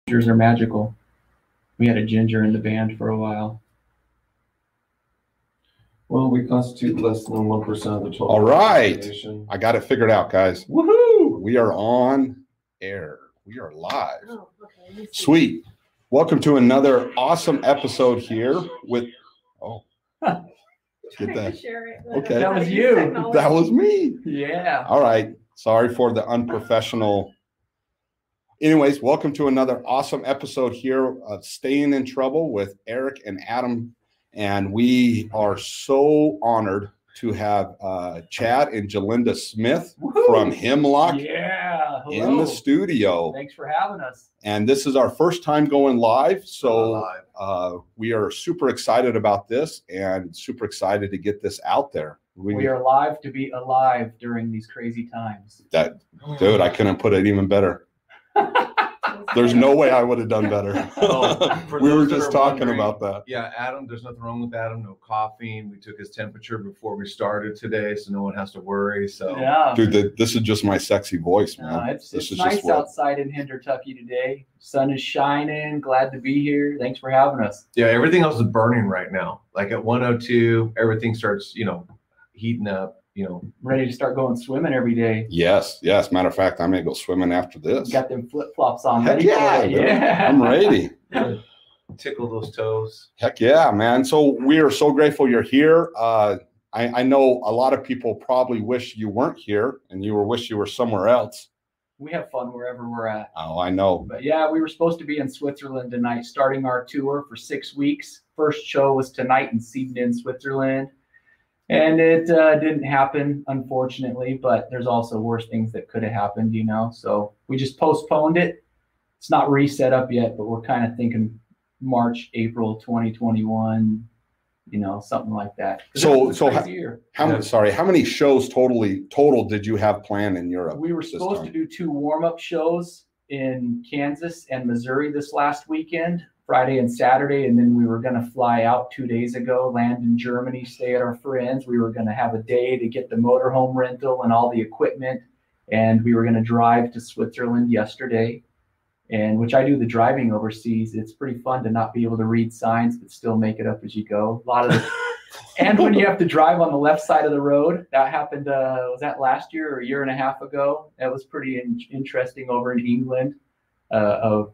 Gingers are magical. We had a ginger in the band for a while. Well, we constitute less than 1% of the total. All right. population. I got it figured out, guys. Woohoo! We are on air. We are live. Oh, okay. Sweet. Welcome to another awesome episode here with, get that. Okay. That was you. That was me. Yeah. All right. Sorry for the unprofessional. Anyways, welcome to another awesome episode here of Staying in Trouble with Eric and Adam. And we are so honored to have Chad and Jilynda Smith from Hemlock in the studio. Thanks for having us. And this is our first time going live. So we are super excited about this and super excited to get this out there. We are live to be alive during these crazy times. Dude, I couldn't put it even better. There's no way I would have done better. We were just talking about that. Yeah, Adam, there's nothing wrong with Adam. No coughing. We took his temperature before we started today, so no one has to worry. So, yeah, dude, this is just my sexy voice, man. It's nice outside in Kentucky today. Sun is shining. Glad to be here. Thanks for having us. Yeah, everything else is burning right now. Like at 102, everything starts, heating up. Ready to start going swimming every day. Yes. Matter of fact, I may go swimming after this. You got them flip-flops on. Heck yeah. I'm ready. Tickle those toes. Heck yeah, man. So we are so grateful you're here. I know a lot of people probably wish you weren't here and wish you were somewhere else. We have fun wherever we're at. Oh, I know. But yeah, we were supposed to be in Switzerland tonight, starting our tour for 6 weeks. First show was tonight in Siegen, Switzerland. And it didn't happen, unfortunately, but there's also worse things that could have happened, So we just postponed it. It's not reset up yet, but we're kind of thinking March, April 2021, something like that. So how many shows total did you have planned in Europe? We were supposed to do 2 warm-up shows in Kansas and Missouri this last weekend. Friday and Saturday, and then we were going to fly out 2 days ago, land in Germany, stay at our friends. We were going to have a day to get the motorhome rental and all the equipment, and we were going to drive to Switzerland yesterday, and which I do the driving overseas. It's pretty fun to not be able to read signs but still make it up as you go. And when you have to drive on the left side of the road, that happened, was that last year or a year and a half ago? That was pretty interesting over in England. A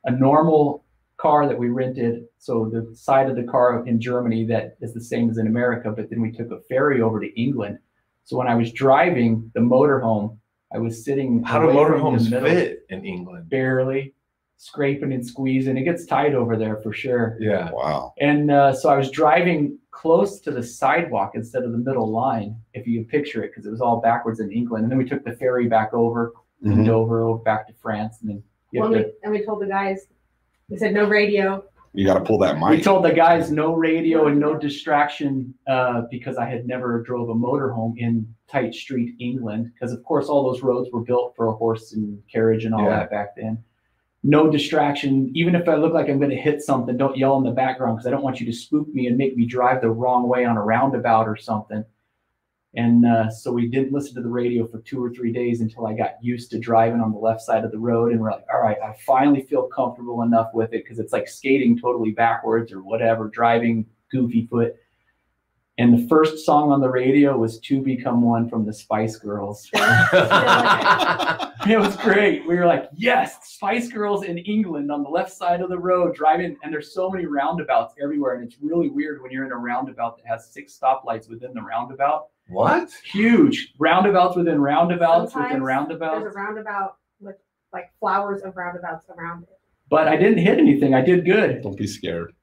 normal car that we rented, so the side of the car in Germany that is the same as in America, but then we took a ferry over to England. So when I was driving the motorhome, I was sitting. How do motorhomes fit in England? Barely, scraping and squeezing. It gets tight over there for sure. Yeah. Wow. And so I was driving close to the sidewalk instead of the middle line, if you can picture it, because it was all backwards in England. And then we took the ferry back over to Dover, back to France, and then we told the guys. We said no radio. You got to pull that mic. We told the guys no radio and no distraction because I had never drove a motorhome in tight street England, because of course all those roads were built for a horse and carriage and all that back then. No distraction. Even if I look like I'm going to hit something, don't yell in the background, because I don't want you to spook me and make me drive the wrong way on a roundabout or something. And so we didn't listen to the radio for 2 or 3 days until I got used to driving on the left side of the road. And we're like, all right, I finally feel comfortable enough with it, because it's like skating totally backwards or whatever, driving goofy foot. And the first song on the radio was "To Become One" from the Spice Girls. It was great. We were like, yes, Spice Girls in England on the left side of the road driving. And there's so many roundabouts everywhere. And it's really weird when you're in a roundabout that has 6 stoplights within the roundabout. What? Huge roundabouts within roundabouts within roundabouts. There's a roundabout with like flowers of roundabouts around it. But I didn't hit anything. I did good. Don't be scared.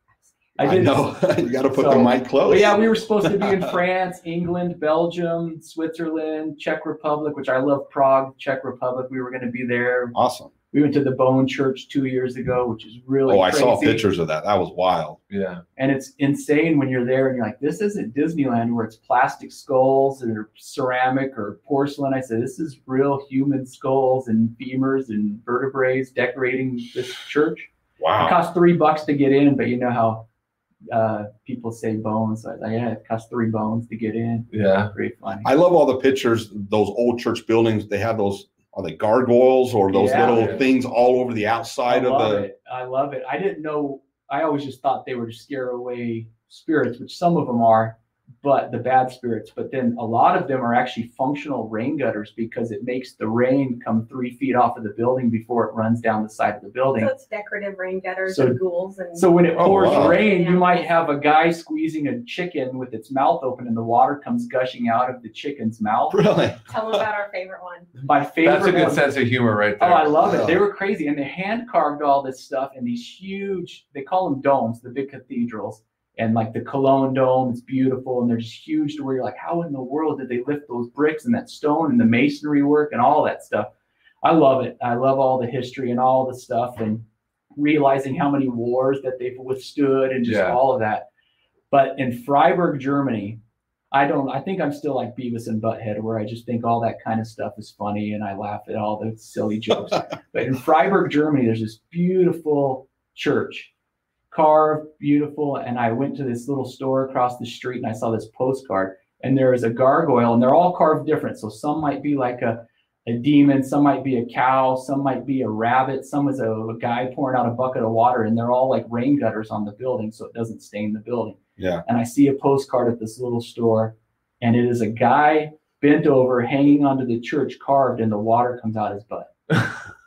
I know. You got to put the mic close. But yeah, we were supposed to be in France, England, Belgium, Switzerland, Czech Republic, which I love Prague, Czech Republic. We were going to be there. Awesome. We went to the Bone Church 2 years ago, which is really crazy. I saw pictures of that. That was wild. Yeah. And it's insane when you're there and you're like, this isn't Disneyland where it's plastic skulls or ceramic or porcelain. I said, this is real human skulls and femurs and vertebrae decorating this church. Wow. It cost $3 to get in, but you know how people say bones. So I was like, yeah, it costs $3 to get in. Yeah. Pretty funny. I love all the pictures, those old church buildings. They have those are they gargoyles or those Yeah. little things all over the outside of the? I love it. I didn't know. I always just thought they were to scare away spirits, which some of them are, but the bad spirits. But then a lot of them are actually functional rain gutters because it makes the rain come 3 feet off of the building before it runs down the side of the building. So it's decorative rain gutters So- and ghouls and. So when it pours wow. rain, you might have a guy squeezing a chicken with its mouth open and the water comes gushing out of the chicken's mouth. Really? Tell them about our favorite one. My favorite That's a good one. sense of humor right Oh, there. I love Yeah. it. They were crazy. And they hand carved all this stuff in these huge, they call them domes, the big cathedrals. And like the Cologne Dome, it's beautiful. And they're just huge to where you're like, how in the world did they lift those bricks and that stone and the masonry work and all that stuff? I love it. I love all the history and all the stuff and realizing how many wars that they've withstood and just Yeah. all of that. But in Freiburg, Germany, I think I'm still like Beavis and Butthead, where I just think all that kind of stuff is funny and I laugh at all the silly jokes. But in Freiburg, Germany, there's this beautiful church, carved, beautiful. And I went to this little store across the street and I saw this postcard and there is a gargoyle and they're all carved different. So some might be like a demon, some might be a cow, some might be a rabbit, some is a guy pouring out a bucket of water, and they're all like rain gutters on the building so it doesn't stain the building. Yeah. And I see a postcard at this little store, and it is a guy bent over, hanging onto the church, carved, and the water comes out his butt.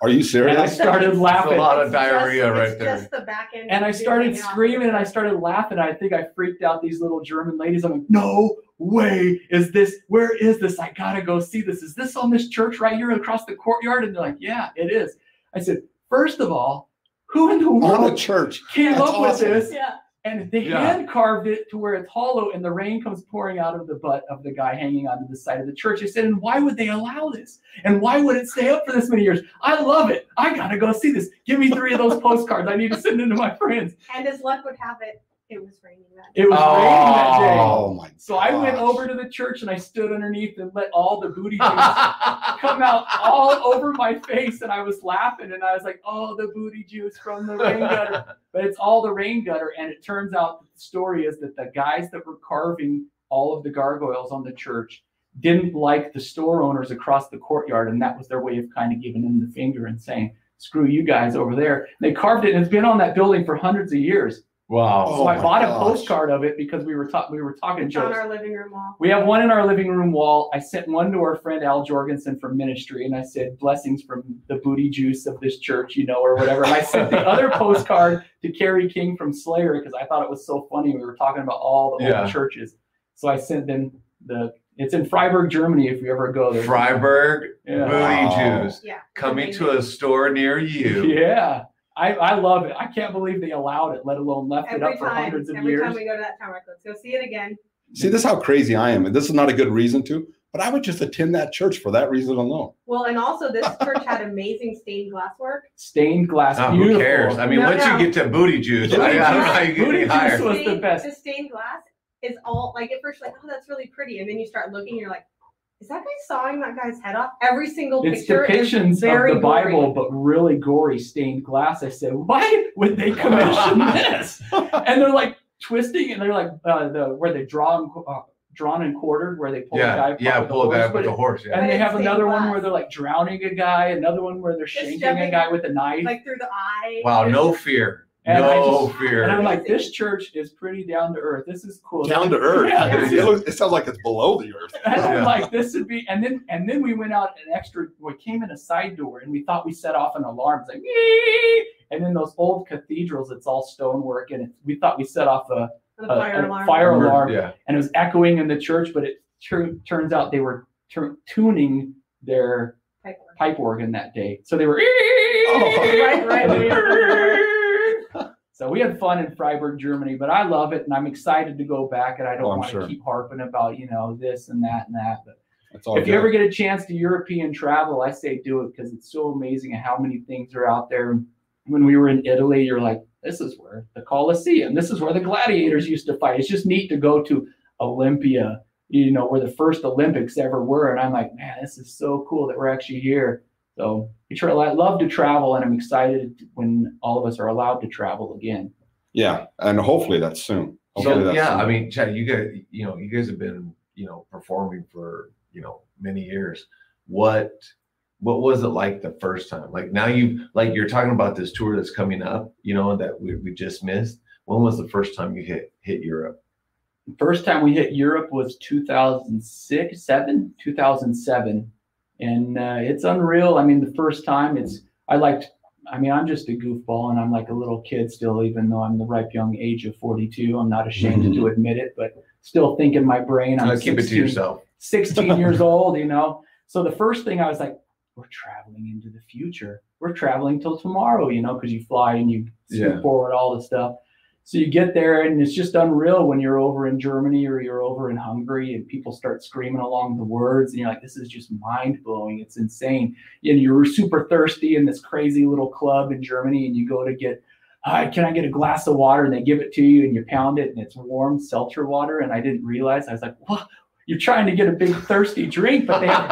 Are you And I serious? started That's laughing. a lot of It's diarrhea just- right it's there. Just the back end. And I started hanging off. screaming and I started laughing. I think I freaked out these little German ladies. I'm like, no way is this, where is this? I gotta go see this. Is this on this church right here across the courtyard? And they're like, yeah, it is. I said, first of all, who in the On the world church. came That's up with awesome. this? Yeah. And they Yeah. hand carved it to where it's hollow and the rain comes pouring out of the butt of the guy hanging onto the side of the church. I said, and why would they allow this? And why would it stay up for this many years? I love it. I gotta go see this. Give me 3 of those postcards. I need to send them to my friends. And as luck would have it, it was raining that day. It was raining that day. Oh my! So I went gosh. over to the church and I stood underneath and let all the booty juice come out all over my face. And I was laughing and I was like, oh, the booty juice from the rain gutter. But it's all the rain gutter. And it turns out the story is that the guys that were carving all of the gargoyles on the church didn't like the store owners across the courtyard. And that was their way of kind of giving them the finger and saying, screw you guys over there. And they carved it and it's been on that building for hundreds of years. Wow. So Oh I my bought a gosh. postcard of it because we were talking It's on jokes. our living room wall. We have one in our living room wall. I sent one to our friend Al Jorgensen from ministry, and I said, blessings from the booty juice of this church, or whatever. And I sent the other postcard to Carrie King from Slayer because I thought it was so funny. We were talking about all the Yeah. old churches. So I sent them it's in Freiburg, Germany, if you ever go there. Freiburg Yeah. booty Wow. Jews Yeah. coming to a store near you. Yeah. I love it. I can't believe they allowed it, let alone left it Every up for time, hundreds of every years. time we go to that town, like, let's go see it again. See, this is how crazy I am, and this is not a good reason to. But I would just attend that church for that reason alone. Well, and also this church had amazing stained glass work. Stained glass, Oh, beautiful. who cares? I mean, No, once no. you get to booty juice, Booty I don't know how you juice- get booty any juice higher. was the best. The stained glass is all like at first you're like, oh, that's really pretty, and then you start looking, you're like, is that guy sawing that guy's head off? Every single It's picture is depictions very of the Bible, gory. but really gory stained glass. I said, why would they commission this? And they're like twisting, and they're like where they drawn and quartered, where they pull a guy. Yeah, with pull a horse, guy but with a horse. Yeah. And they But have it's another stained one glass. where they're like drowning a guy, another one where they're Just shanking a shoving guy with a knife. like through the eye. Wow, It's no just- fear. And I No just- fear. and I'm like, this church is pretty down to earth. This is cool. Down to earth. Yeah. It sounds like it's below the earth. And I'm Yeah. like, this would be, and then we went out we came in a side door and we thought we set off an alarm. It's like, "Ee!" And then those old cathedrals, it's all stonework, and we thought we set off a The fire alarm. fire alarm, Yeah. and it was echoing in the church, but it turns out they were tuning their Pipe organ. pipe organ that day. So they were, right. So we had fun in Freiburg, Germany, but I love it and I'm excited to go back, and I don't I'm want sure. to keep harping about, this and that and that. But That's all if you good. ever get a chance to European travel, I say do it because it's so amazing how many things are out there. When we were in Italy, you're like, this is where the Colosseum, this is where the gladiators used to fight. It's just neat to go to Olympia, where the first Olympics ever were. And I'm like, man, this is so cool that we're actually here. So I love to travel, and I'm excited when all of us are allowed to travel again. Yeah, and hopefully that's soon. Hopefully So that's yeah, soon. I mean, Chad, you guys have been, performing for, many years. What what was it like the first time? Like now you're talking about this tour that's coming up, that we just missed. When was the first time you hit Europe? First time we hit Europe was 2007. And it's unreal. I mean, the first time I'm just a goofball and I'm like a little kid still, even though I'm the ripe young age of 42. I'm not ashamed to admit it, but still think in my brain. I'm keep it to yourself. 16 years old, So the first thing I was like, we're traveling into the future. We're traveling till tomorrow, because you fly and you scoot forward all the stuff. So you get there and it's just unreal when you're over in Germany or you're over in Hungary and people start screaming along the words and you're like, this is just mind blowing. It's insane. And you're super thirsty in this crazy little club in Germany and you go to get, hi, can I get a glass of water? And they give it to you and you pound it and it's warm seltzer water. And I didn't realize, I was like, what? You're trying to get a big thirsty drink, but they have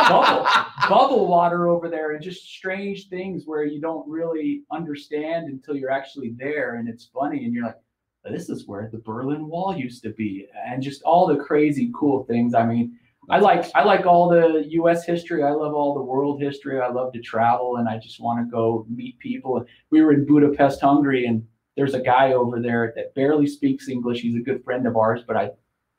bubble water over there and just strange things where you don't really understand until you're actually there. And it's funny. And you're like, this is where the Berlin Wall used to be, and just all the crazy cool things. I mean, I like all the U.S. history. I love all the world history. I love to travel, and I just want to go meet people. We were in Budapest, Hungary, and there's a guy over there that barely speaks English. He's a good friend of ours, but I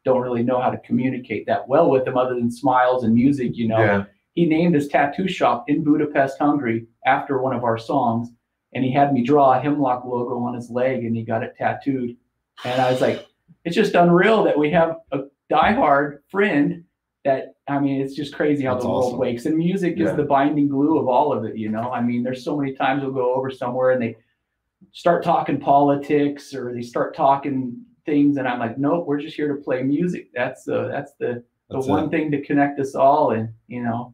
don't really know how to communicate that well with him other than smiles and music. Yeah. He named his tattoo shop in Budapest, Hungary, after one of our songs. And he had me draw a Hemlock logo on his leg and he got it tattooed. And I was like, it's just unreal that we have a diehard friend that, it's just crazy how the world wakes. And music is the binding glue of all of it, there's so many times we'll go over somewhere and they start talking politics or they start talking things. And I'm like, nope, we're just here to play music. That's the one thing to connect us all. And,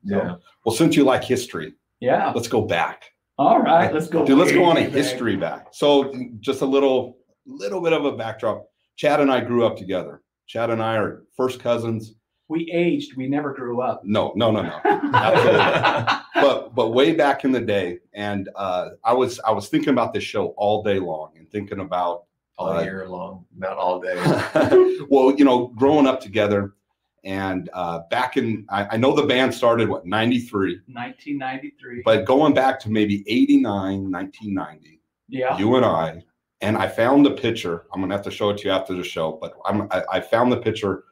So. Well, since you like history, let's go back. All right, let's go. Dude, let's go on a history back. So just a little bit of a backdrop. Chad and I grew up together. Chad and I are first cousins. We aged. We never grew up. No. Absolutely. but way back in the day, and I was thinking about this show all day long and thinking about all year long, not all day. Well, growing up together. And back in, I know the band started, 93? 1993. But going back to maybe 89, 1990, you and I found the picture. I'm going to have to show it to you after the show, but I found the picture,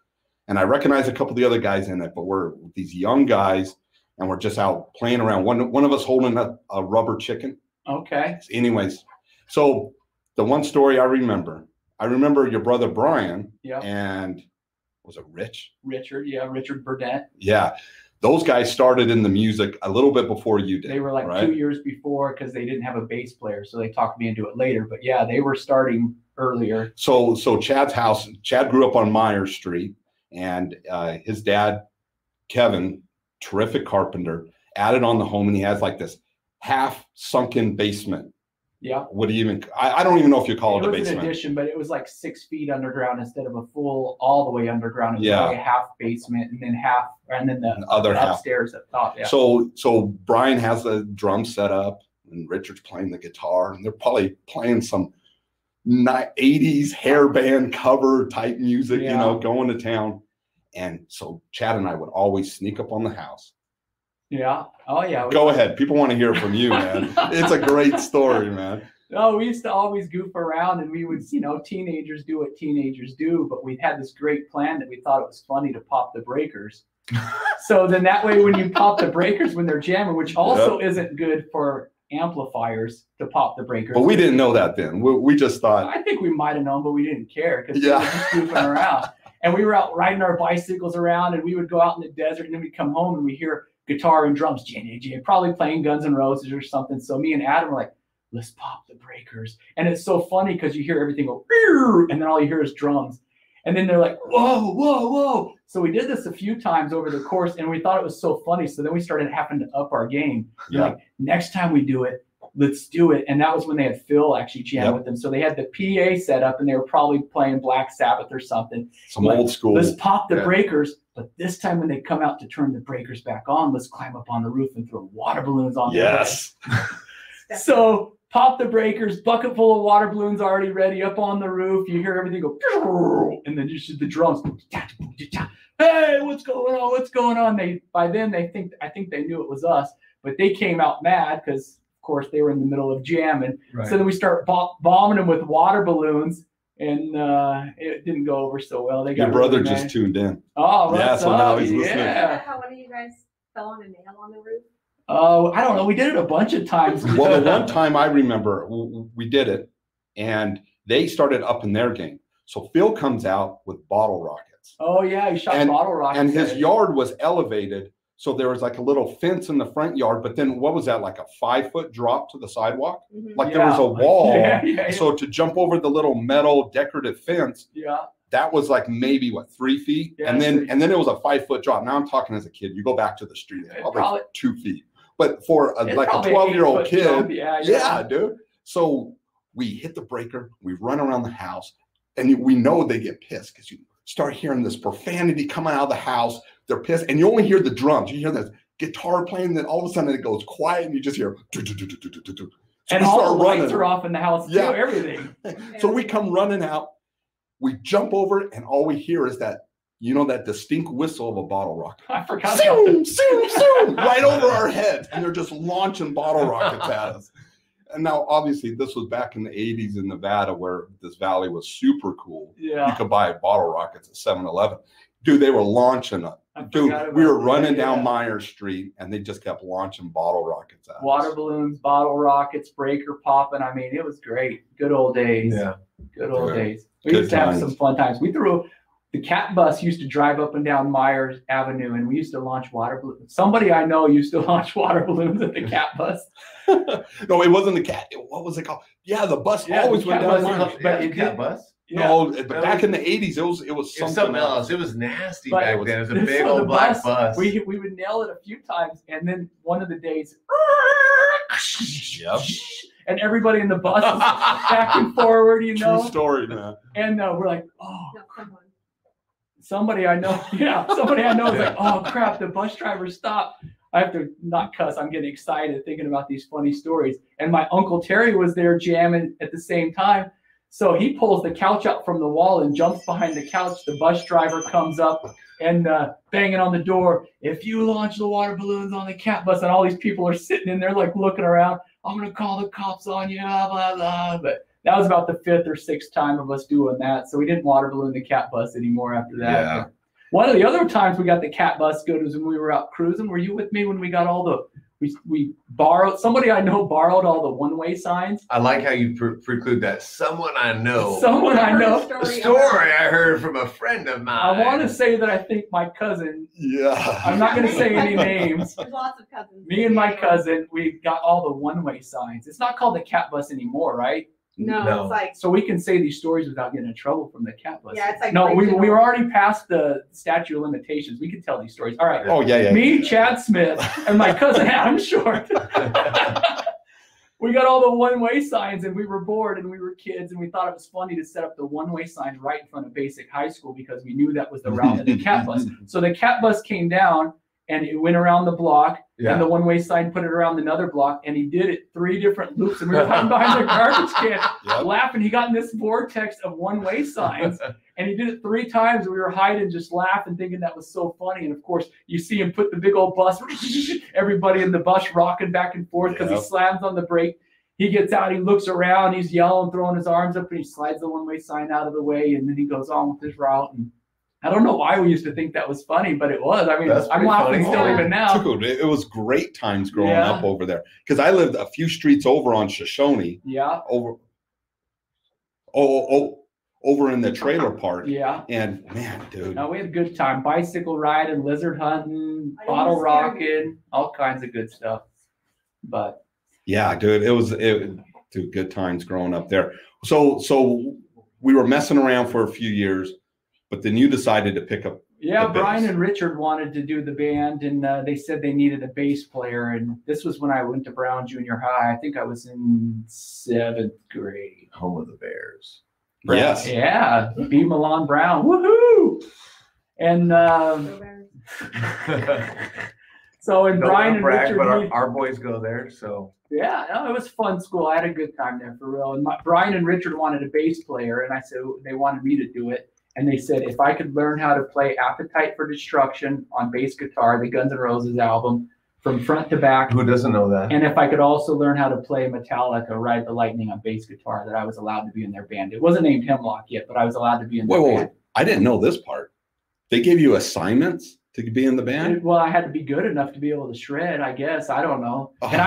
and I recognize a couple of the other guys in it, but we're these young guys, and we're just out playing around. One of us holding a rubber chicken. Okay. Anyways, so the one story I remember your brother Brian and... Was it Rich? Richard Burdett. Yeah. Those guys started in the music a little bit before you did. They were like 2 years before because they didn't have a bass player. So they talked me into it later. But yeah, they were starting earlier. So Chad grew up on Myers Street, and his dad, Kevin, terrific carpenter, added on the home, and he has like this half sunken basement. Yeah. What do you even? I don't even know if you call it a basement. It was an addition, but it was like 6 feet underground instead of a full all the way underground. It was like a half basement and then the other upstairs at top. Yeah. So Brian has the drum set up and Richard's playing the guitar, and they're probably playing some 80s hair band cover type music, going to town. And so Chad and I would always sneak up on the house. Yeah. Oh, yeah. Go ahead. People want to hear from you, man. It's a great story, man. No, we used to always goof around, and we would, teenagers do what teenagers do. But we had this great plan that we thought it was funny to pop the breakers. So then that way, when you pop the breakers when they're jamming, which also isn't good for amplifiers to pop the breakers. But we didn't know that then. We just thought. I think we might have known, but we didn't care because we were just goofing around. And we were out riding our bicycles around, and we would go out in the desert, and then we'd come home and we hear guitar and drums, probably playing Guns N' Roses or something. So me and Adam were like, let's pop the breakers. And it's so funny because you hear everything go, and then all you hear is drums. And then they're like, whoa, whoa, whoa. So we did this a few times over the course, and we thought it was so funny. So then we started having to up our game. Like, next time we do it, let's do it. And that was when they had Phil actually jam with them. So they had the PA set up, and they were probably playing Black Sabbath or something. Some old school. Let's pop the breakers. But this time when they come out to turn the breakers back on, let's climb up on the roof and throw water balloons on the roof. So pop the breakers, bucket full of water balloons already ready up on the roof. You hear everything go, and then just the drums. Hey, what's going on? What's going on? I think they knew it was us. but they came out mad because, of course, they were in the middle of jamming. Right. So then we start bombing them with water balloons, and it didn't go over so well. They got Your brother really just mad. tuned in. Oh, Yeah, what's so up? now he's listening. Yeah. How one of you guys fell on a nail on the roof? Oh, I don't know. We did it a bunch of times. Well, the one time I remember we did it, and they started upping their game. So Phil comes out with bottle rockets. Oh yeah, he shot bottle rockets. And his yard was elevated, so there was like a little fence in the front yard. But then what was that, like a 5-foot drop to the sidewalk? Mhm. Like there was a wall. Yeah. So to jump over the little metal decorative fence, Yeah. that was like maybe 3 feet, Yeah, and then it was a 5-foot drop. Now I'm talking as a kid. You go back to the street, it's probably 2 feet. But for like a 12-year-old kid, jump. yeah, dude. So we hit the breaker, we run around the house, and we know they get pissed because you start hearing this profanity coming out of the house. They're pissed, and you only hear the drums. You hear the guitar playing, then all of a sudden it goes quiet, and you just hear. So And all the lights are off in the house too. Yeah. Everything. So we come running out. We jump over it, and all we hear is that, that distinct whistle of a bottle rocket. I forgot about Zoom, that. zoom, zoom, right over our heads. And they're just launching bottle rockets at us. And now, obviously, this was back in the 80s in Nevada, where this valley was super cool. Yeah. You could buy bottle rockets at 7-Eleven. Dude, they were launching them. Dude, we were running down Myers Street, and they just kept launching bottle rockets at us. Water balloons, bottle rockets, breaker popping. I mean, it was great. Good old days. Yeah. Good old days. We Good used to have times. some fun times. The cat bus used to drive up and down Myers Avenue, and we used to launch water balloons. Somebody I know used to launch water balloons at the cat bus. No, it wasn't the cat. What was it called? Yeah, the bus always the went cat down bus, Myers. but it cat did- bus. Yeah. No, but back in the 80s, it was something else. It was nasty But back then. It was a so big the old black bus. We would nail it a few times, and then one of the days, Yep. and everybody in the bus is back and forward, True story, man. And we're like, oh, No, someone. somebody I know, somebody I know is like, oh crap, the bus driver stopped. I have to not cuss. I'm getting excited thinking about these funny stories. And my Uncle Terry was there jamming at the same time. So he pulls the couch out from the wall and jumps behind the couch. The bus driver comes up and banging on the door. If you launch the water balloons on the cat bus, and all these people are sitting in there like looking around, I'm going to call the cops on you, blah, blah, blah. But that was about the 5th or 6th time of us doing that. So we didn't water balloon the cat bus anymore after that. Yeah. One of the other times we got the cat bus good was when we were out cruising. Were you with me when we got all the, we borrowed, somebody I know borrowed all the one-way signs? I like how you preclude that. Someone I know. Someone I know. A story I heard from a friend of mine. I want to say that I think my cousin, Yeah. I'm not going to say any names. There's lots of cousins. Me and my cousin, we got all the one-way signs. It's not called the cat bus anymore, right? No, No. it's like, So we can say these stories without getting in trouble from the cat bus. yeah, it's like. No, we regional. were already past the statute of limitations. We can tell these stories. All right. Oh, yeah. Me, Chad Smith, and my cousin Adam Short. We got all the one-way signs, and we were bored, and we were kids, and we thought it was funny to set up the one-way sign right in front of Basic High School because we knew that was the route of the cat bus. So the cat bus came down, and it went around the block, and the one-way sign put it around another block, and he did it 3 different loops, and we were hiding behind the garbage can, Yep. laughing. He got in this vortex of one-way signs, and he did it 3 times. We were hiding, just laughing, thinking that was so funny. And of course, you see him put the big old bus, everybody in the bus rocking back and forth because he slams on the brake. He gets out, he looks around, he's yelling, throwing his arms up, and he slides the one-way sign out of the way, and then he goes on with his route. And I don't know why we used to think that was funny, but it was. I mean, That's I'm pretty laughing funny. still Yeah. even now. Dude, it was great times growing Yeah. up over there because I lived a few streets over on Shoshone, Yeah, over in the trailer park. yeah. And man, dude, No, we had a good time. Bicycle riding, lizard hunting, I bottle understand. rocking, all kinds of good stuff. But yeah, dude, dude, good times growing up there. So we were messing around for a few years, but then you decided to pick up. yeah, The bass. Brian and Richard wanted to do the band, and they said they needed a bass player. And this was when I went to Brown Junior High. I think I was in 7th grade. Home of the Bears. Yes. Yeah, B. Milan Brown. Woohoo! And so, and Don't Brian wanna and brag, Richard, but our boys go there, so yeah, no, it was fun school. I had a good time there for real. And Brian and Richard wanted a bass player, and I said they wanted me to do it. And they said if I could learn how to play Appetite for Destruction on bass guitar, the Guns N' Roses album, from front to back. Who doesn't know that? And if I could also learn how to play Metallica, Ride the Lightning on bass guitar, that I was allowed to be in their band. It wasn't named Hemlock yet, but I was allowed to be in their band. I didn't know this part. They gave you assignments to be in the band? Well, I had to be good enough to be able to shred, I guess. I don't know. And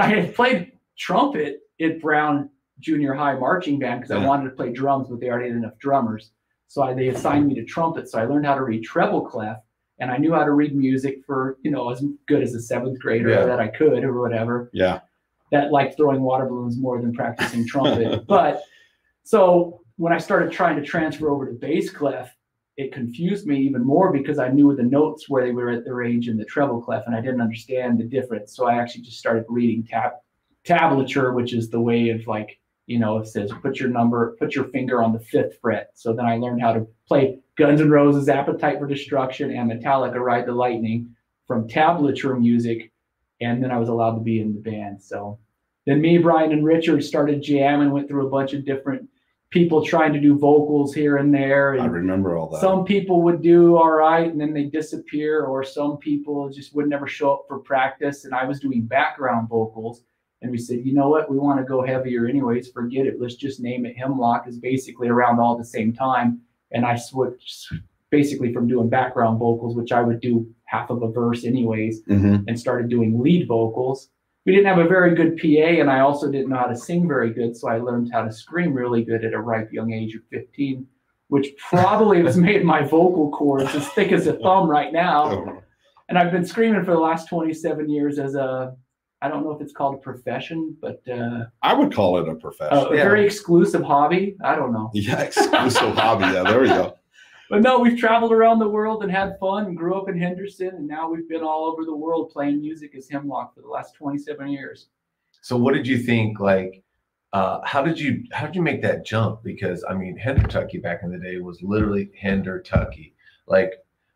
I had played trumpet at Brown Junior High marching band because I wanted to play drums, but they already had enough drummers. So they assigned me to trumpet. So I learned how to read treble clef, and I knew how to read music for, as good as a 7th grader that I could or whatever. Yeah. That liked throwing water balloons more than practicing trumpet. But so when I started trying to transfer over to bass clef, it confused me even more because I knew the notes where they were at the range in the treble clef, and I didn't understand the difference. So I actually just started reading tablature, which is the way of it says put your finger on the 5th fret. So then I learned how to play Guns N' Roses' Appetite for Destruction and Metallica Ride the Lightning from tablature music, and then I was allowed to be in the band. So then me, Brian, and Richard started jamming, went through a bunch of different people trying to do vocals here and there. And I remember all that. Some people would do all right and then they disappear, or some people just would never show up for practice. And I was doing background vocals, and we said, you know what, we want to go heavier anyways, forget it. Let's just name it Hemlock. Is basically around all the same time. And I switched basically from doing background vocals, which I would do half of a verse anyways, and started doing lead vocals. We didn't have a very good PA, and I also didn't know how to sing very good, so I learned how to scream really good at a ripe young age of 15, which probably has made my vocal cords as thick as a thumb right now. And I've been screaming for the last 27 years as I don't know if it's called a profession, but I would call it a profession. A very exclusive hobby. I don't know. Yeah, exclusive hobby. Yeah, there we go. But no, we've traveled around the world and had fun and grew up in Henderson, and now we've been all over the world playing music as Hemlock for the last 27 years. So what did you think, how did you make that jump? Because I mean, Hendertucky back in the day was literally Hendertucky.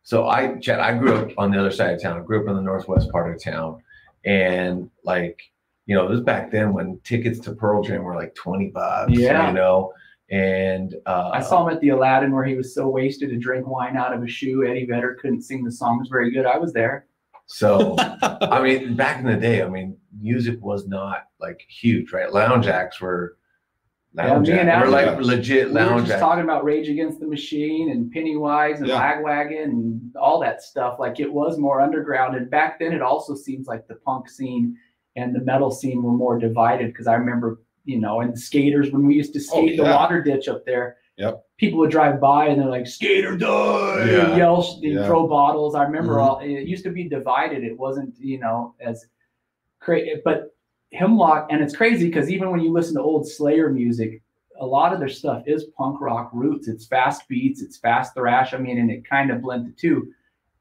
So Chad, I grew up on the other side of town. I grew up in the northwest part of town. And it was back then when tickets to Pearl Jam were like $20, and I saw him at the Aladdin where he was so wasted to drink wine out of a shoe. Eddie Vedder couldn't sing the songs very good. I was there. So, I mean, back in the day, music was not huge, right? Lounge acts were legit lounge we were acts. Just talking about Rage Against the Machine and Pennywise and Lagwagon and all that stuff. It was more underground. And back then it also seems like the punk scene and the metal scene were more divided, because I remember, and the skaters, when we used to skate the water ditch up there, people would drive by and they're like, "Skater die!" and yell and throw bottles. I remember it used to be divided. It wasn't, as crazy. But Hemlock, and it's crazy because even when you listen to old Slayer music, a lot of their stuff is punk rock roots. It's fast beats, it's fast thrash. And it kind of blended the two.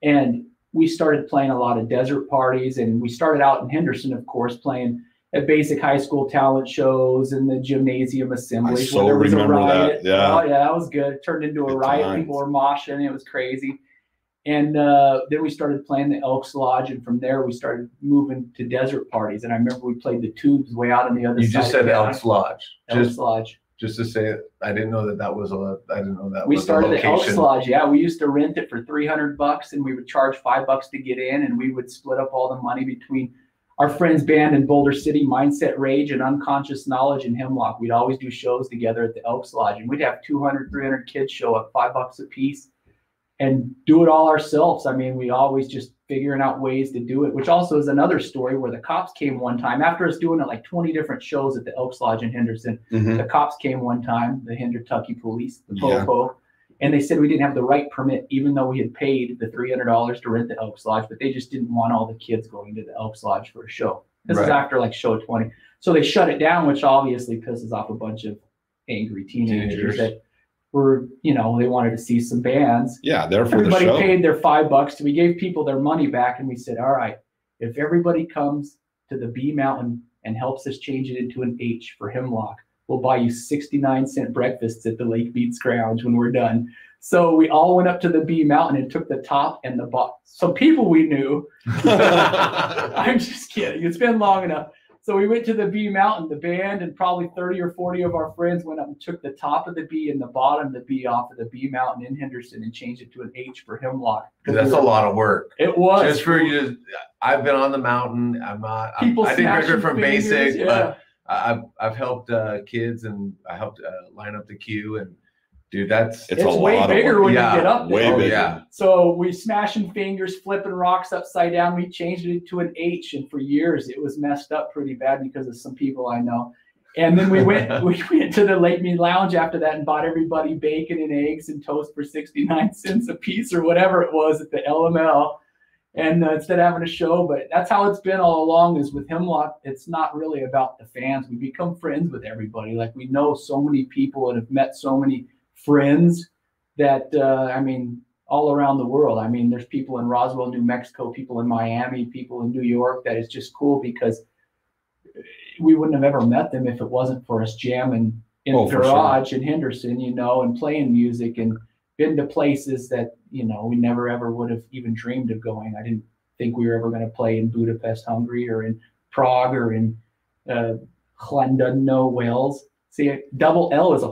And we started playing a lot of desert parties, and we started out in Henderson, of course, playing at basic high school talent shows and the gymnasium assemblies. I so remember that. Yeah. Oh, yeah, that was good. It turned into a riot. Times. People were moshing. It was crazy. And then we started playing the Elks Lodge, and from there we started moving to desert parties. And I remember we played the Tubes way out on the other side. You just said Elks Lodge. Elks Lodge. Just to say it, I didn't know that was I didn't know that. We started the Elks Lodge. Yeah, we used to rent it for $300, and we would charge $5 to get in, and we would split up all the money between our friends' band in Boulder City, Mindset Rage, and Unconscious Knowledge in Hemlock. We'd always do shows together at the Elks Lodge, and we'd have 200, 300 kids show up, $5 a piece, and do it all ourselves. We always just figuring out ways to do it, which also is another story where the cops came one time after us doing it 20 different shows at the Elks Lodge in Henderson. The cops came one time, the Hendertucky police, the POPO, and they said we didn't have the right permit, even though we had paid the $300 to rent the Elks Lodge, but they just didn't want all the kids going to the Elks Lodge for a show. This is after show 20. So they shut it down, which obviously pisses off a bunch of angry teenagers that were, they wanted to see some bands. Yeah, they're for everybody the show. Paid their $5. We gave people their money back, and we said, all right, if everybody comes to the B Mountain and helps us change it into an H for Hemlock, we'll buy you 69-cent breakfasts at the Lake Beach Scrounge when we're done. So we all went up to the B Mountain and took the top and the bottom. Some people we knew. I'm just kidding. It's been long enough. So we went to the B Mountain, the band, and probably 30 or 40 of our friends went up and took the top of the B and the bottom of the B off of the B Mountain in Henderson and changed it to an H for Hemlock. That's a lot of work. It was. Just for you to, I've been on the mountain. I did smashing graduate from fingers, basic, yeah. but I've helped kids and I helped line up the queue. And dude, It's a way lot of bigger work. when you get up there. Way bigger. Yeah. So we smashing fingers, flipping rocks upside down. We changed it to an H, and for years it was messed up pretty bad because of some people I know. And then we went to the Lake Mead Lounge after that and bought everybody bacon and eggs and toast for 69 cents a piece or whatever it was at the LML. And instead of having a show, but that's how it's been all along. Is with Hemlock, it's not really about the fans. We become friends with everybody. Like we know so many people and have met so many friends that all around the world. I mean, there's people in Roswell, New Mexico, people in Miami, people in New York. That is just cool because we wouldn't have ever met them if it wasn't for us jamming in the garage in Henderson, and playing music and been to places that, we never ever would have even dreamed of going. I didn't think we were ever going to play in Budapest, Hungary, or in Prague, or in Llandudno, Wales. See, double L is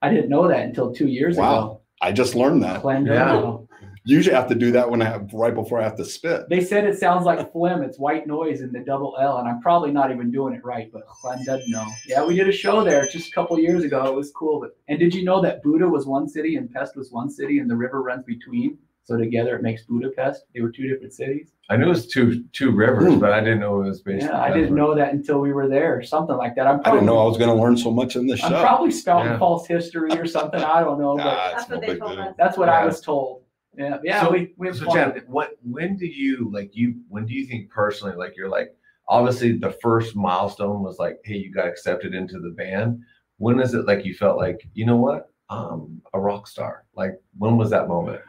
I didn't know that until 2 years ago. I just learned that. Llandudno. Usually I have to do that right before I have to spit. They said it sounds like phlegm. It's white noise in the double L, and I'm probably not even doing it right, but Llandudno. Yeah, we did a show there just a couple of years ago. It was cool. And did you know that Buda was one city and Pest was one city, and the river runs between? So together it makes Budapest. They were two different cities. I knew it was two rivers, but I didn't know it was based. Yeah, I didn't know that until we were there, something like that. I didn't know I was going to learn so much in this show. I'm probably spouting false history or something. I don't know, but That's what they told us. that's what I was told. Yeah. So, we have so fun. Jen, when do you think personally, like you're like, obviously the first milestone was like, hey, you got accepted into the band. When is it like you felt like, you know what, I'm a rock star? Like, when was that moment?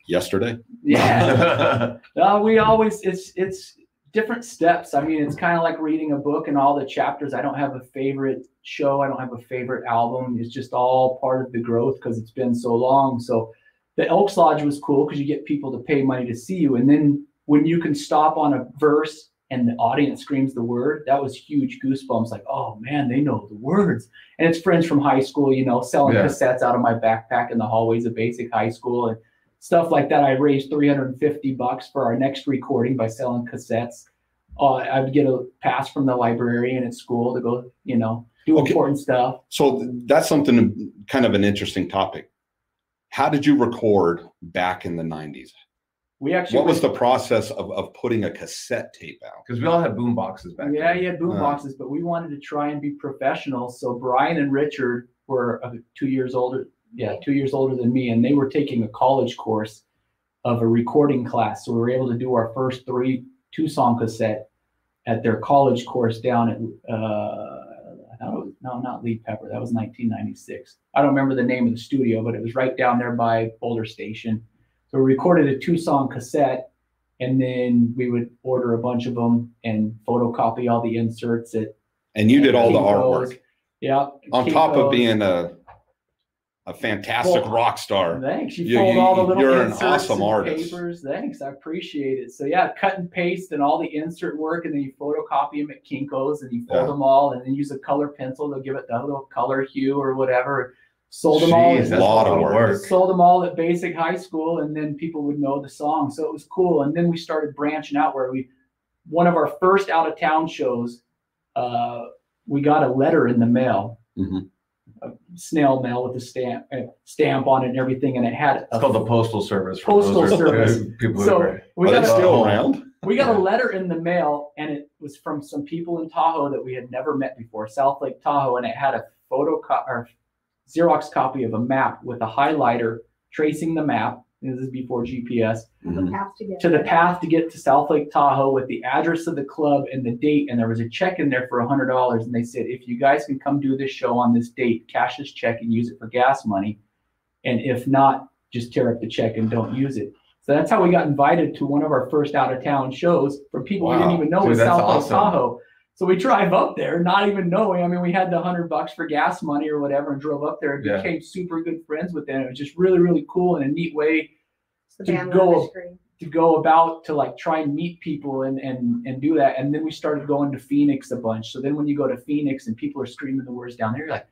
Yesterday. Yeah. We always, it's different steps. I mean, it's kind of like reading a book and all the chapters. I don't have a favorite show. I don't have a favorite album. It's just all part of the growth because it's been so long. So the Elks Lodge was cool because you get people to pay money to see you. And then when you can stop on a verse and the audience screams the word, that was huge goosebumps. Like, oh man, they know the words. And it's friends from high school, selling cassettes out of my backpack in the hallways of basic high school and stuff like that. I raised $350 for our next recording by selling cassettes. I'd get a pass from the librarian at school to go, do important stuff. So that's something, kind of an interesting topic. How did you record back in the 90s? What was the process of putting a cassette tape out? Because we all had boom boxes back then. Yeah, you had boom boxes, but we wanted to try and be professional. So Brian and Richard were 2 years older. Yeah, 2 years older than me, and they were taking a college course of a recording class. So we were able to do our first two-song cassette at their college course down at not Lead Pepper. That was 1996. I don't remember the name of the studio, but it was right down there by Boulder Station. So we recorded a two-song cassette, and then we would order a bunch of them and photocopy all the inserts. And you did all the artwork. Yeah. On top of being a fantastic rock star. Thanks. You fold all the little you're an inserts awesome artist. Papers. Thanks. I appreciate it. So yeah, cut and paste and all the insert work, and then you photocopy them at Kinko's and you fold them all, and then use a color pencil to give it that little color hue or whatever. Sold them all. That's a lot of work. Sold them all at basic high school, and then people would know the song. So it was cool. And then we started branching out where one of our first out of town shows, we got a letter in the mail. Mm-hmm. A snail mail with a stamp on it and everything, and it had it's called the Postal Service. Postal Service. People so we got still around. We got a letter in the mail, and it was from some people in Tahoe that we had never met before, South Lake Tahoe, and it had a Xerox copy of a map with a highlighter tracing the map. This is before GPS. To the path to get to South Lake Tahoe with the address of the club and the date. And there was a check in there for $100. And they said, if you guys can come do this show on this date, cash this check and use it for gas money. And if not, just tear up the check and don't use it. So that's how we got invited to one of our first out of town shows from people we didn't even know was South Lake Tahoe. So we drive up there, not even knowing. I mean, we had the $100 for gas money or whatever, and drove up there and became super good friends with them. It was just really, really cool and a neat way to go to go about to like try and meet people and do that. And then we started going to Phoenix a bunch. So then when you go to Phoenix and people are screaming the words down there, you're like,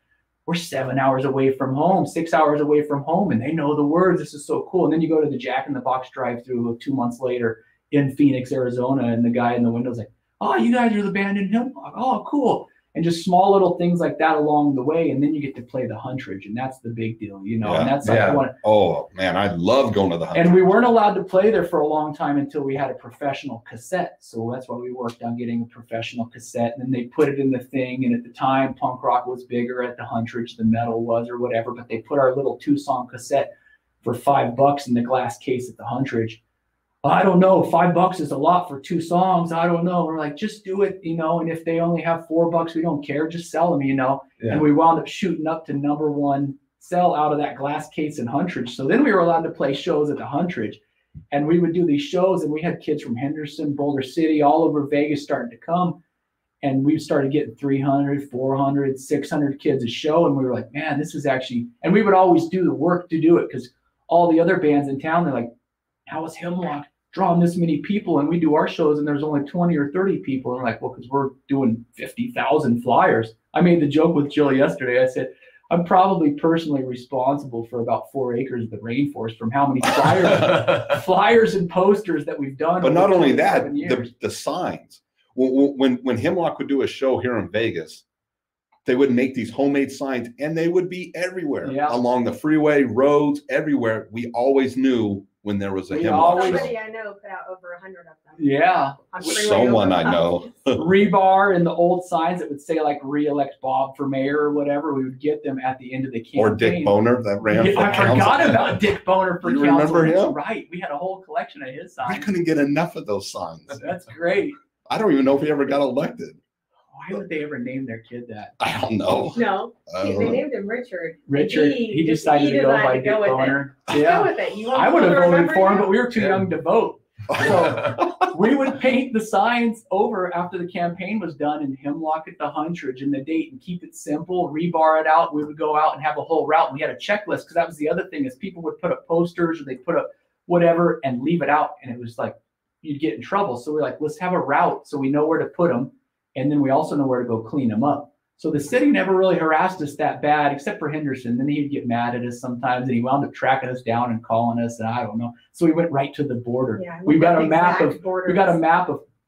we're 7 hours away from home, 6 hours away from home, and they know the words. This is so cool. And then you go to the Jack in the Box drive-through 2 months later in Phoenix, Arizona, and the guy in the window's like, oh, you guys are the band in Hemlock. Oh, cool. And just small little things like that along the way. And then you get to play the Huntridge, and that's the big deal, you know. Yeah. And that's like one. Oh man, I love going to the Huntridge. And we weren't allowed to play there for a long time until we had a professional cassette. So that's why we worked on getting a professional cassette. And then they put it in the thing. And at the time, punk rock was bigger at the Huntridge than metal was or whatever. But they put our little 2-song cassette for $5 in the glass case at the Huntridge. I don't know, $5 is a lot for 2 songs. I don't know. We're like, just do it, you know. And if they only have $4, we don't care. Just sell them, you know. Yeah. And we wound up shooting up to #1 sell out of that glass case in Huntridge. So then we were allowed to play shows at the Huntridge, and we would do these shows. And we had kids from Henderson, Boulder City, all over Vegas starting to come. And we started getting 300, 400, 600 kids a show. And we were like, man, this is actually. And we would always do the work to do it because all the other bands in town, they're like, how is Hemlock drawing this many people? And we do our shows and there's only 20 or 30 people. And we're like, well, because we're doing 50,000 flyers. I made the joke with Jill yesterday. I said, I'm probably personally responsible for about 4 acres of the rainforest from how many flyers and posters that we've done. But not only that, the signs. When Hemlock would do a show here in Vegas, they would make these homemade signs and they would be everywhere along the freeway, roads, everywhere. We always knew when there was a Hemlock show. Somebody I know put out over 100 of them. Yeah. Someone I know. Rebar and the old signs that would say like re-elect Bob for mayor or whatever, we would get them at the end of the campaign. Or Dick Boner that ran for council. I forgot about Dick Boner for council. You remember him? That's right. We had a whole collection of his signs. I couldn't get enough of those signs. That's great. I don't even know if he ever got elected. Why would they ever name their kid that? I don't know. No, they named him Richard. Richard. He decided to go by Dick Boner. Yeah. Go with it. I would have voted for him, but we were too young to vote. So we would paint the signs over after the campaign was done in Hemlock at the Huntridge and the date and keep it simple, rebar it out. We would go out and have a whole route. And we had a checklist because that was the other thing is people would put up posters or they'd put up whatever and leave it out. And it was like, you'd get in trouble. So we're like, let's have a route so we know where to put them. And then we also know where to go clean them up. So the city never really harassed us that bad, except for Henderson. Then he'd get mad at us sometimes, and he wound up tracking us down and calling us, and I don't know. So we went right to the border. Yeah, we got a map of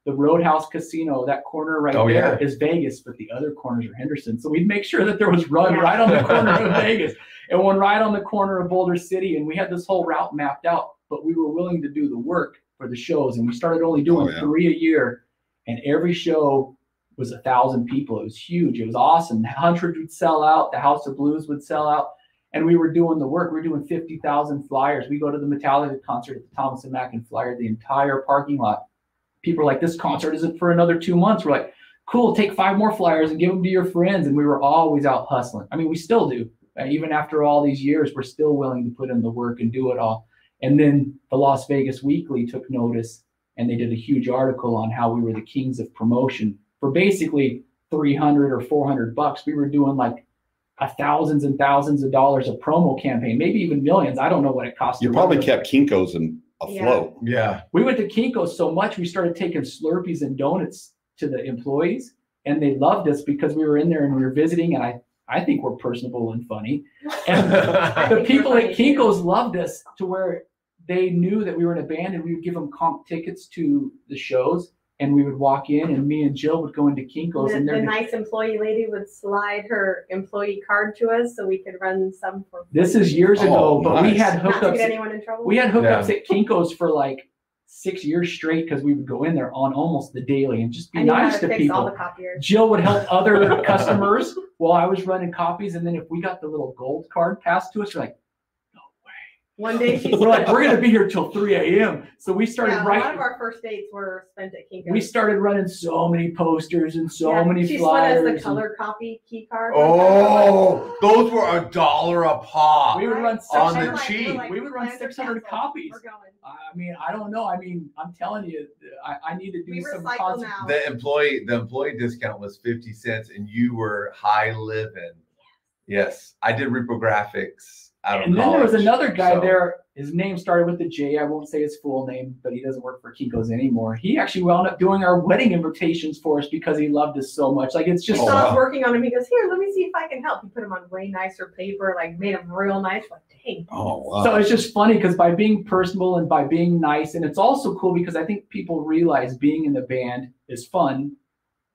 the Roadhouse Casino. That corner there is Vegas, but the other corners are Henderson. So we'd make sure that there was run right on the corner of Vegas and one right on the corner of Boulder City, and we had this whole route mapped out. But we were willing to do the work for the shows, and we started only doing 3 a year, and every show was 1,000 people. It was huge. It was awesome. The Huntridge would sell out. The House of Blues would sell out. And we were doing the work. We were doing 50,000 flyers. We go to the Metallica concert at the Thomas & Mack and flyer the entire parking lot. People are like, this concert isn't for another 2 months. We're like, cool, take 5 more flyers and give them to your friends. And we were always out hustling. I mean, we still do. Even after all these years, we're still willing to put in the work and do it all. And then the Las Vegas Weekly took notice, and they did a huge article on how we were the kings of promotion. For basically $300 or $400, we were doing like thousands and thousands of dollars of promo campaign, maybe even millions. I don't know what it cost. You probably kept Kinko's afloat. Yeah. We went to Kinko's so much, we started taking Slurpees and donuts to the employees, and they loved us because we were in there and we were visiting, and I think we're personable and funny. And the people at Kinko's loved us to where they knew that we were in a band, and we would give them comp tickets to the shows. And we would walk in, and me and Jill would go into Kinko's. And the nice employee lady would slide her employee card to us so we could run some for free. This is years ago, but we had hookups. Not to get anyone in trouble. We had hookups at Kinko's for like 6 years straight because we would go in there on almost the daily and just be nice to people. All the copiers. Jill would help other customers while I was running copies. And then if we got the little gold card passed to us, we're like, one day we're like, we're going to be here till 3 a.m. So we started a lot of our first dates were spent at Kinko's. We started running so many posters and so many she flyers. She split us the color copy key card. Oh, those were $1 a pop. We would run on the cheap. We would run 600 copies. I mean, I don't know. I mean, I'm telling you, I need to do some concept. The employee discount was 50 cents, and you were high living. Yes, I did reprographics out of And then there was college, another guy so- there. His name started with the J. I won't say his full name, but he doesn't work for Kinko's anymore. He actually wound up doing our wedding invitations for us because he loved us so much. Like it's He just saw us working on him. He goes, here, let me see if I can help. He put them on way nicer paper, like made them real nice. Like, dang. Oh, wow. So it's just funny because by being personable and by being nice, and it's also cool because I think people realize being in the band is fun,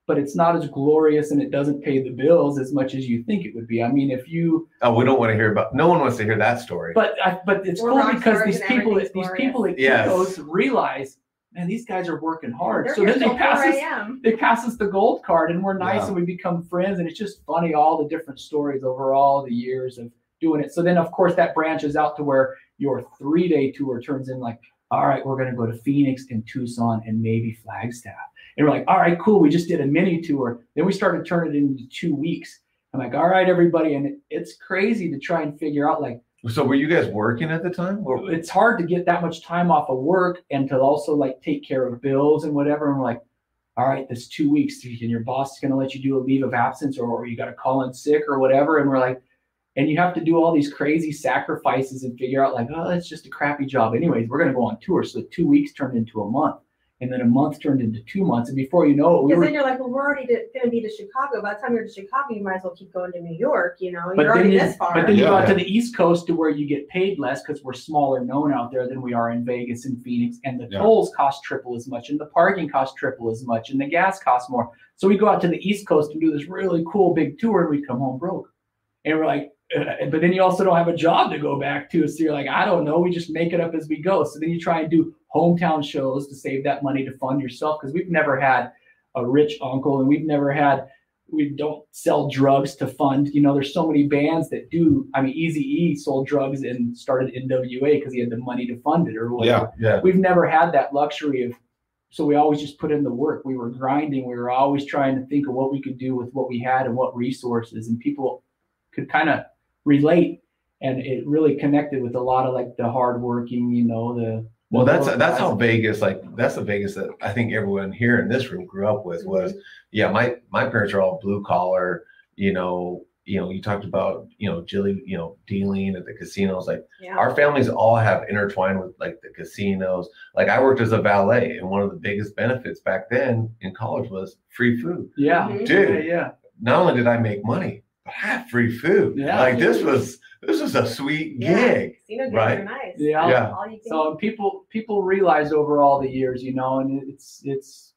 but it's not as glorious and it doesn't pay the bills as much as you think it would be. I mean, if you we don't want to hear about. No one wants to hear that story. but it's We're cool rock because stars these and people everything's at Yes. Kinko's realize, man, these guys are working hard. They're So here then they till 4 pass us a.m. the gold card and we're nice Yeah. and we become friends, and it's just funny all the different stories over all the years of doing it. So then of course that branches out to where your 3-day tour turns in like, all right, we're going to go to Phoenix and Tucson and maybe Flagstaff. And we're like, all right, cool. We just did a mini tour. Then we started turning it into 2 weeks. I'm like, all right, everybody. And it's crazy to try and figure out, like, So were you guys working at the time? Or- it's hard to get that much time off of work and to also like take care of bills and whatever. And we're like, all right, this 2 weeks and your boss is going to let you do a leave of absence or you got to call in sick or whatever. And we're like, and you have to do all these crazy sacrifices and figure out like, oh, that's just a crappy job. Anyways, we're going to go on tour. So 2 weeks turned into a month. And then a month turned into 2 months. And before you know it, Because then you're like, well, we're already going to be to Chicago. By the time you're to Chicago, you might as well keep going to New York. You know, you're already this far. But then you Yeah. go out to the East Coast to where you get paid less because we're smaller known out there than we are in Vegas and Phoenix. And the Yeah. tolls cost triple as much and the parking costs triple as much and the gas costs more. So we go out to the East Coast and do this really cool big tour and we come home broke. And we're like, but then you also don't have a job to go back to. So you're like, I don't know. We just make it up as we go. So then you try and do hometown shows to save that money to fund yourself. Because we've never had a rich uncle and we don't sell drugs to fund. You know, there's so many bands that do. I mean, Eazy-E sold drugs and started NWA because he had the money to fund it or whatever. Yeah. We've never had that luxury of, so we always just put in the work. We were grinding. We were always trying to think of what we could do with what we had and what resources, and people could kind of relate, and it really connected with a lot of like the hardworking, you know, Well, that's how Vegas, like that's the Vegas that I think everyone here in this room grew up with was, yeah, my parents are all blue collar, you talked about, dealing at the casinos. Like our families all have intertwined with like the casinos. Like I worked as a valet, and one of the biggest benefits back then in college was free food. Yeah. Mhm. Dude, Yeah. Not only did I make money, but I had free food. Yeah. Like this was a sweet gig. Casino gigs right? are nice. Yeah. Yeah. All you can So people realize over all the years, and it's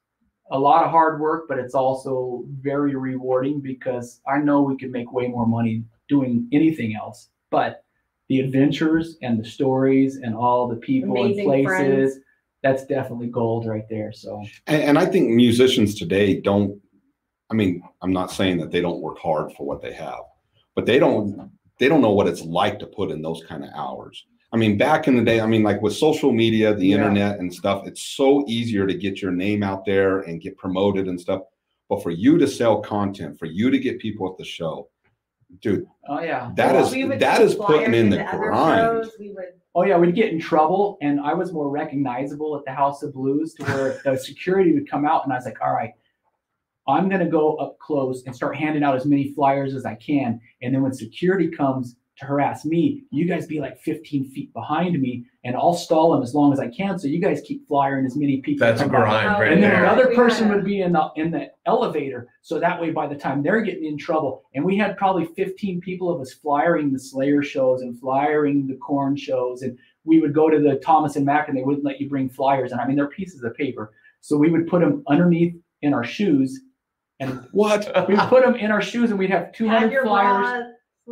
a lot of hard work, but it's also very rewarding because I know we could make way more money doing anything else. But the adventures and the stories and all the people Amazing and places, friends. that's definitely gold right there. So And I think musicians today don't, I mean, I'm not saying that they don't work hard for what they have, but they don't know what it's like to put in those kind of hours. I mean, back in the day, I mean, like with social media, the internet and stuff, it's so easier to get your name out there and get promoted and stuff. But for you to sell content, for you to get people at the show, dude, oh yeah. that is putting in the grind. Oh yeah, we'd get in trouble, and I was more recognizable at the House of Blues to where the security would come out, and I was like, all right, I'm going to go up close and start handing out as many flyers as I can. And then when security comes to harass me, you guys be like 15 feet behind me, and I'll stall them as long as I can. So you guys keep flyering as many people. That's a come by. grind right And then there. another person would be in the elevator. So that way, by the time they're getting in trouble, and we had probably 15 people of us flyering the Slayer shows and flyering the Korn shows. And we would go to the Thomas and Mack, and they wouldn't let you bring flyers. And I mean, they're pieces of paper. So we would put them underneath in our shoes. And What? we put them in our shoes, and we'd have 200 flyers.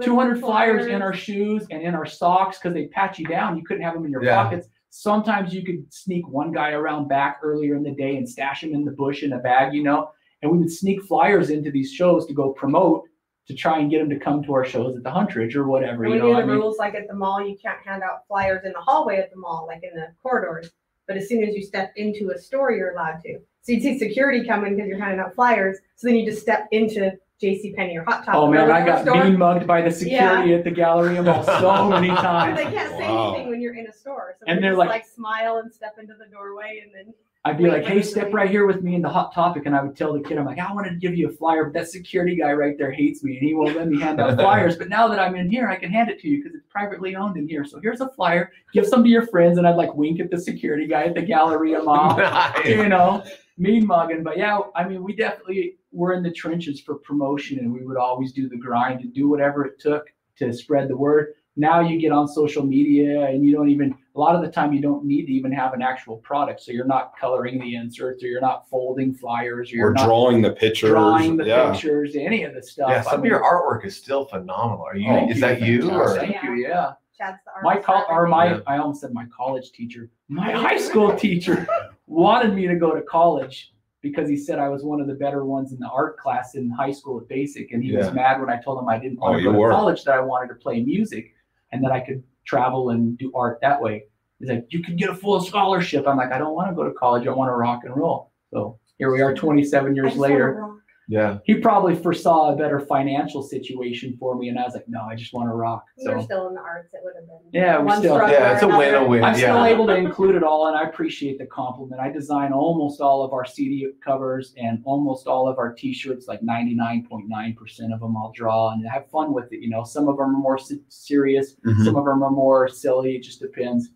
200 flyers in our shoes and in our socks because they pat you down. You couldn't have them in your pockets. Sometimes you could sneak one guy around back earlier in the day and stash him in the bush in a bag, and we would sneak flyers into these shows to go promote to try and get them to come to our shows at the Huntridge or whatever. And we knew the rules, like at the mall, you can't hand out flyers in the hallway at the mall, like in the corridors. But as soon as you step into a store, you're allowed to. So you'd see security coming because you're handing out flyers. So then you just step into JCPenney or Hot Topic. Oh man, I got bean mugged by the security at the Galleria Mall so many times. They can't say anything when you're in a store. So And they they're just like- like smile and step into the doorway and then. I'd be like, hey, step right here with me in the Hot Topic. And I would tell the kid, I'm like, I wanted to give you a flyer, but that security guy right there hates me and he won't let me hand out flyers. But now that I'm in here, I can hand it to you because it's privately owned in here. So here's a flyer, give some to your friends. And I'd like wink at the security guy at the Galleria Mall, Nice. you know, mean mugging. But yeah, I mean, we definitely were in the trenches for promotion and we would always do the grind and do whatever it took to spread the word. Now you get on social media and you don't even, a lot of the time you don't need to even have an actual product. So you're not coloring the inserts or you're not folding flyers or you're not drawing the pictures. Pictures, any of the stuff. Yeah, some of your artwork is still phenomenal. Are you? Oh, is that you? Or? Thank you. Yeah. Chad's the artist. I almost said my college teacher. My high school teacher wanted me to go to college because he said I was one of the better ones in the art class in high school at Basic. And he was mad when I told him I didn't want to go to college, that I wanted to play music and that I could travel and do art that way. He's like, you could get a full scholarship. I'm like, I don't want to go to college. I want to rock and roll. So here we are 27 years later. Yeah. He probably foresaw a better financial situation for me. And I was like, no, I just want to rock. So we're still in the arts. It would have been. Yeah, we're still. Yeah, it's a win-win. I'm still able to include it all. And I appreciate the compliment. I design almost all of our CD covers and almost all of our t-shirts, like 99.9% of them I'll draw and have fun with it. You know, some of them are more serious. Mhm. Some of them are more silly. It just depends.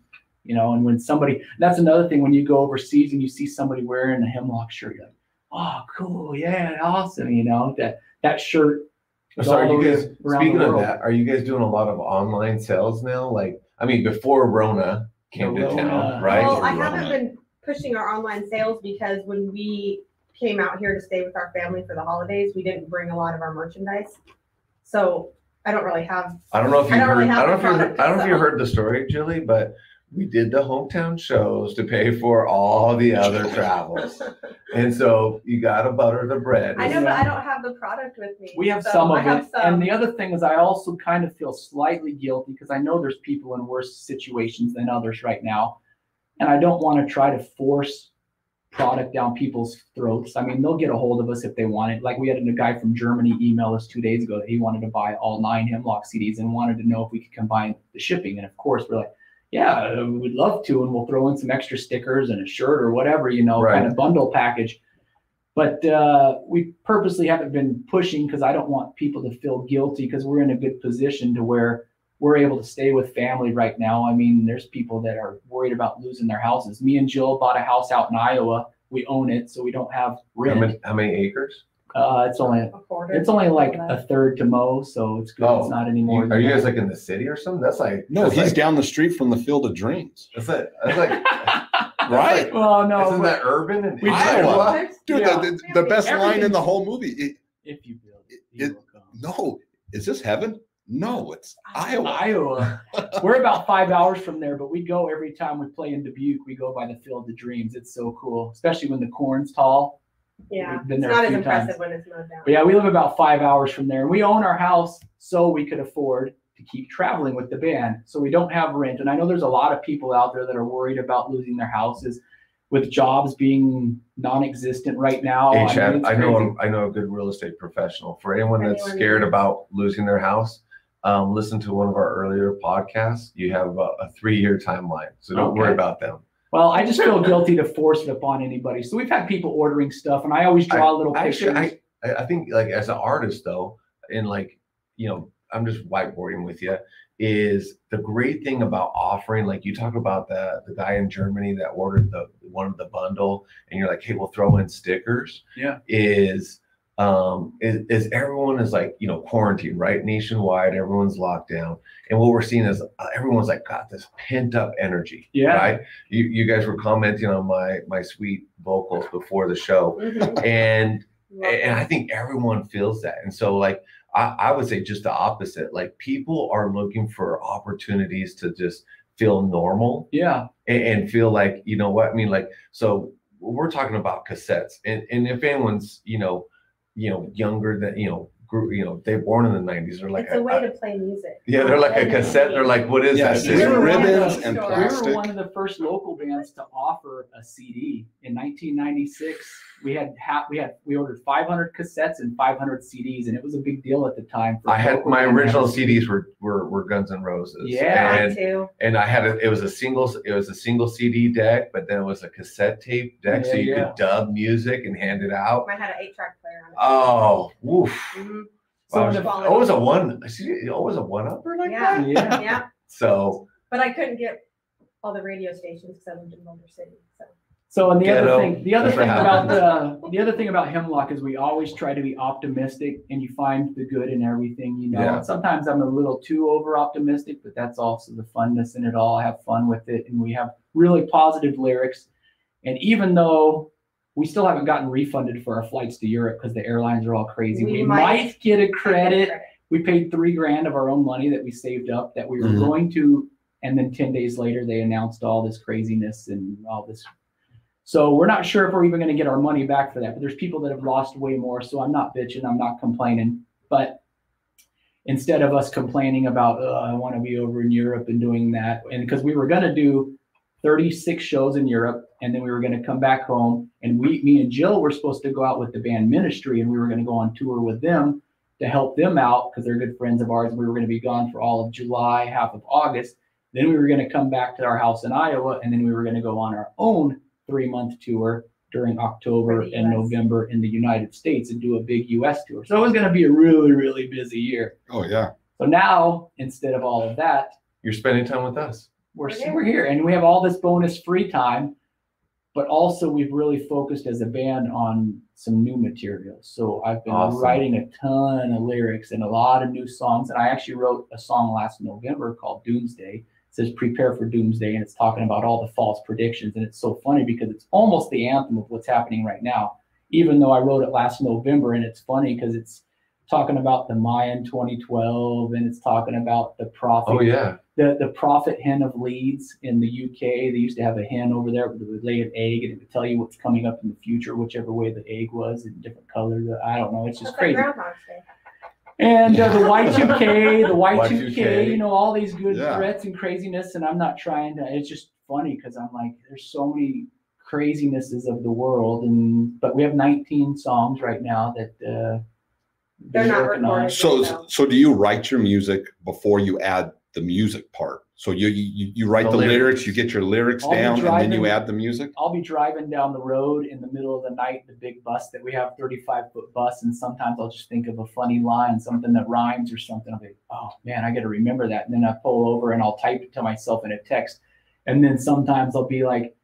You know, and when somebody, that's another thing, when you go overseas and you see somebody wearing a Hemlock shirt, you're like, oh, cool, yeah, awesome. You know, that shirt. So are you guys, speaking of that, are you guys doing a lot of online sales now? Like, I mean, before Rona came to town, right? Well, I haven't been pushing our online sales because when we came out here to stay with our family for the holidays, we didn't bring a lot of our merchandise. So I don't really have. I don't know if you heard. really I don't know if you sell. heard the story, Julie, but we did the hometown shows to pay for all the other travels. And so you got to butter the bread. I know, but I don't have the product with me. We have so some I of have it. some. And the other thing is I also kind of feel slightly guilty because I know there's people in worse situations than others right now. And I don't want to try to force product down people's throats. I mean, they'll get a hold of us if they want it. Like we had a guy from Germany email us 2 days ago that he wanted to buy all 9 Hemlock CDs and wanted to know if we could combine the shipping. And of course, we're like, yeah, we'd love to, and we'll throw in some extra stickers and a shirt or whatever, you know, kind of bundle package. But we purposely haven't been pushing because I don't want people to feel guilty because we're in a good position to where we're able to stay with family right now. I mean, there's people that are worried about losing their houses. Me and Jill bought a house out in Iowa. We own it, so we don't have rent. How many acres? It's only like a third to mow, so it's good. It's not anymore. Are you guys like in the city or something? That's like he's down the street from the Field of Dreams. That's like right. Well, no, isn't that urban and Iowa? Dude, Yeah. the best line in the whole movie. If you build it, you will come. No, is this heaven? No, it's Iowa. Iowa. We're about 5 hours from there, but we go every time we play in Dubuque. We go by the Field of Dreams. It's so cool, especially when the corn's tall. Yeah, We've been it's there not a as few impressive times. when it's mowed down. But yeah, we live about 5 hours from there. And we own our house so we could afford to keep traveling with the band. So we don't have rent. And I know there's a lot of people out there that are worried about losing their houses with jobs being non-existent right now. Hey, Chad, I know crazy. a good real estate professional. For anyone that's scared about losing their house, listen to one of our earlier podcasts. You have about a 3-year timeline, so don't worry about them. Well, I just feel guilty to force it upon anybody. So we've had people ordering stuff, and I always draw little pictures. I think, like, as an artist, though, and like, you know, I'm just whiteboarding with you, is the great thing about offering, like you talk about the guy in Germany that ordered wanted the bundle, and you're like, hey, we'll throw in stickers. Yeah. Is everyone is like, you know, quarantined, right? Nationwide, everyone's locked down. And what we're seeing is everyone's like got this pent up energy. Yeah. Right. You guys were commenting on my sweet vocals before the show. Mhm. And I think everyone feels that. And so like, I would say just the opposite. Like people are looking for opportunities to just feel normal. Yeah. And feel like, you know what I mean? Like, so we're talking about cassettes, and if anyone's, you know, younger than, they're born in the 90s. They're like, It's a way to play music. Yeah, they're like a cassette. They're like, what is that? It's ribbons and We plastic. were one of the first local bands to offer a CD in 1996. We ordered 500 cassettes and 500 CDs, and it was a big deal at the time. I had my original CDs were Guns N' Roses. Yeah, mine too. And I had it was a single CD deck, but then it was a cassette tape deck, so you could dub music and hand it out. Mine had an 8-track player on it. Oh, woof. Mm-hmm. Wow. It was a one-upper like that? Yeah. So. But I couldn't get all the radio stations because I lived in Boulder City. So and the Ghetto. other thing about Hemlock is we always try to be optimistic, and you find the good in everything, you know. Yeah. And sometimes I'm a little too over optimistic, but that's also the funness in it all. I have fun with it, and we have really positive lyrics. And even though we still haven't gotten refunded for our flights to Europe because the airlines are all crazy, we might get a credit. We paid $3,000 of our own money that we saved up that we were going to, and then 10 days later they announced all this craziness and all this. So we're not sure if we're even going to get our money back for that, but there's people that have lost way more. So I'm not bitching, I'm not complaining. But instead of us complaining about, I want to be over in Europe and doing that, and because we were going to do 36 shows in Europe, and then we were going to come back home, and me and Jill were supposed to go out with the band Ministry, and we were going to go on tour with them to help them out because they're good friends of ours. And we were going to be gone for all of July, half of August. Then we were going to come back to our house in Iowa, and then we were going to go on our own 3-month tour during October and November in the United States and do a big US tour. So it was going to be a really, really busy year. Oh, yeah. So now, instead of all of that, you're spending time with us. We're here, and we have all this bonus free time, but also we've really focused as a band on some new material. So I've been writing a ton of lyrics and a lot of new songs. And I actually wrote a song last November called Doomsday. It says prepare for doomsday, and it's talking about all the false predictions. And it's so funny because it's almost the anthem of what's happening right now, even though I wrote it last November. And it's funny because it's talking about the Mayan 2012, and it's talking about the prophet. Oh, yeah. The prophet hen of Leeds in the UK. They used to have a hen over there that would lay an egg, and it would tell you what's coming up in the future, whichever way the egg was in different colors. I don't know. It's just crazy. And the Y2K, Y2K, you know, all these good threats and craziness. And I'm not trying to, it's just funny because I'm like, there's so many crazinesses of the world. But we have 19 songs right now that they're not recorded. So do you write your music before you add the music part? So you write the lyrics, you get your lyrics down, and then you add the music? I'll be driving down the road in the middle of the night, the big bus that we have, 35-foot bus, and sometimes I'll just think of a funny line, something that rhymes or something. I'll be, oh man, I got to remember that. And then I pull over and I'll type it to myself in a text. And then sometimes I'll be like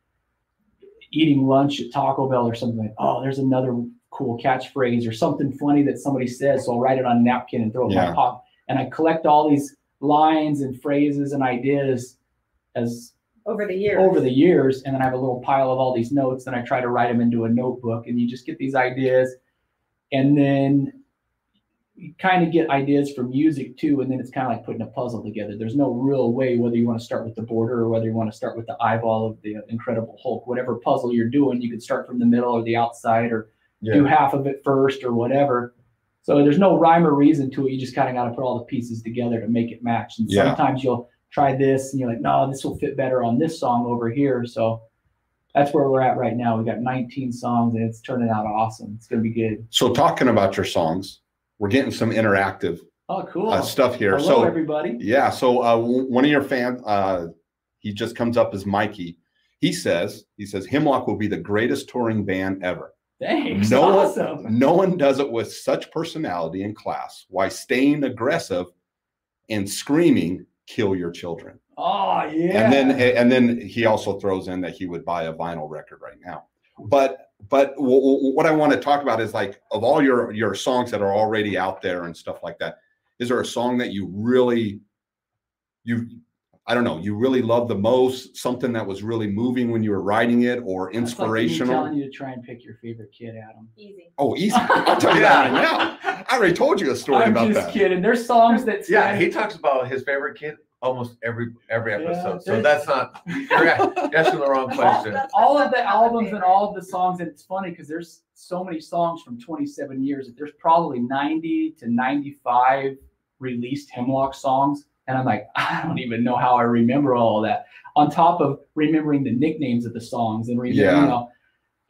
eating lunch at Taco Bell or something like, oh, there's another cool catchphrase or something funny that somebody says. So I'll write it on a napkin and throw it in my pocket. And I collect all these lines and phrases and ideas as over the years, and then I have a little pile of all these notes, and I try to write them into a notebook, and you just get these ideas, and then you kind of get ideas for music too, and then it's kind of like putting a puzzle together. There's no real way whether you want to start with the border or whether you want to start with the eyeball of the Incredible Hulk. Whatever puzzle you're doing, you could start from the middle or the outside, or do half of it first or whatever. So there's no rhyme or reason to it. You just kind of got to put all the pieces together to make it match. And sometimes you'll try this and you're like, no, this will fit better on this song over here. So that's where we're at right now. We got 19 songs and it's turning out awesome. It's going to be good. So talking about your songs, we're getting some interactive stuff here. Hello, everybody. Yeah. So one of your fans, he just comes up as Mikey. He says, Hemlock will be the greatest touring band ever. Thanks. No one does it with such personality and class. Why staying aggressive and screaming, kill your children. Oh, yeah. And then he also throws in that he would buy a vinyl record right now. But what I want to talk about is, like, of all your songs that are already out there and stuff like that, is there a song that you really love the most, something that was really moving when you were writing it, or inspirational? I'm telling you to try and pick your favorite kid, Adam. Easy. Oh, easy. I'll tell you that right now. I already told you a story about that. I'm just kidding. There's songs that he talks about his favorite kid almost every episode. So that's not, you're asking the wrong question. All of the albums and all of the songs, and it's funny because there's so many songs from 27 years that there's probably 90 to 95 released Hemlock songs. And I'm like, I don't even know how I remember all of that. On top of remembering the nicknames of the songs and remembering,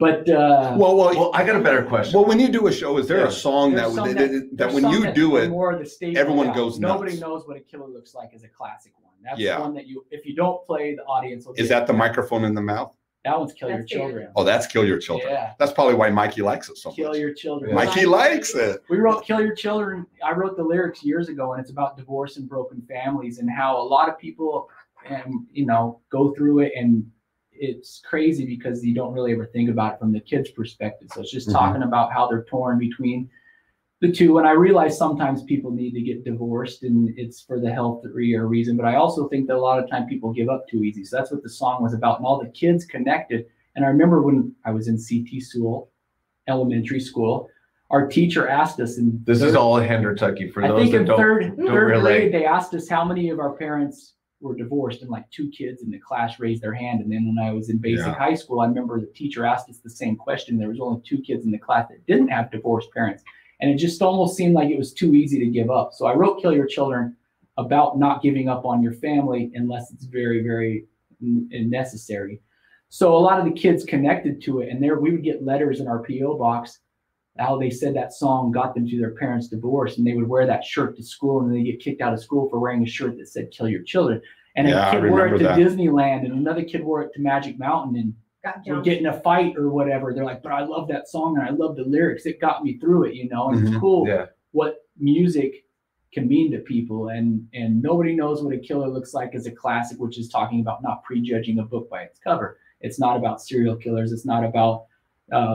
But Well, I got a better question. Well, when you do a show, is there a song that when you do it, everyone goes nuts? Nobody knows what a killer looks like is a classic one. That's one that if you don't play, the audience will. Is that the microphone in the mouth? That one's Kill Your Children. Oh, that's Kill Your Children. Yeah. That's probably why Mikey likes it so much. Kill Your Children. Mikey likes it. We wrote Kill Your Children. I wrote the lyrics years ago, and it's about divorce and broken families and how a lot of people, go through it, and it's crazy because you don't really ever think about it from the kid's perspective. So it's just talking about how they're torn between the two. And I realize sometimes people need to get divorced and it's for the health reason, but I also think that a lot of time people give up too easy. So that's what the song was about. And all the kids connected. And I remember when I was in CT Sewell Elementary School, our teacher asked us, and this is all in Hendertucky for those that don't third relate. grade, they asked us how many of our parents were divorced, and like 2 kids in the class raised their hand. And then when I was in basic high school, I remember the teacher asked us the same question. There was only 2 kids in the class that didn't have divorced parents. And it just almost seemed like it was too easy to give up. So I wrote Kill Your Children about not giving up on your family unless it's very, very necessary. So a lot of the kids connected to it, and we would get letters in our P.O. box how they said that song got them to their parents' divorce, and they would wear that shirt to school, and then they get kicked out of school for wearing a shirt that said Kill Your Children. And a kid wore it to Disneyland, and another kid wore it to Magic Mountain, and would get in a fight or whatever. They're like, but I love that song and I love the lyrics. It got me through it, and it's cool what music can mean to people. And nobody knows what a killer looks like as a classic, which is talking about not prejudging a book by its cover. It's not about serial killers. It's not about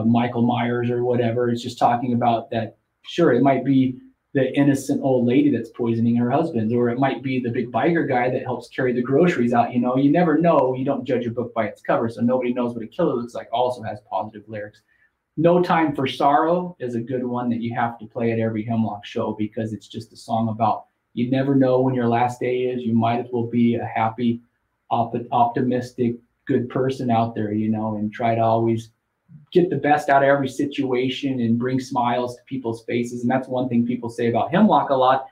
Michael Myers or whatever. It's just talking about that. Sure, it might be the innocent old lady that's poisoning her husband, or it might be the big biker guy that helps carry the groceries out. You never know. You don't judge a book by its cover, so nobody knows what a killer looks like. Also has positive lyrics. No Time for Sorrow is a good one that you have to play at every Hemlock show, because it's just a song about you never know when your last day is. You might as well be a happy, optimistic, good person out there, and try to always get the best out of every situation and bring smiles to people's faces. And that's one thing people say about Hemlock a lot,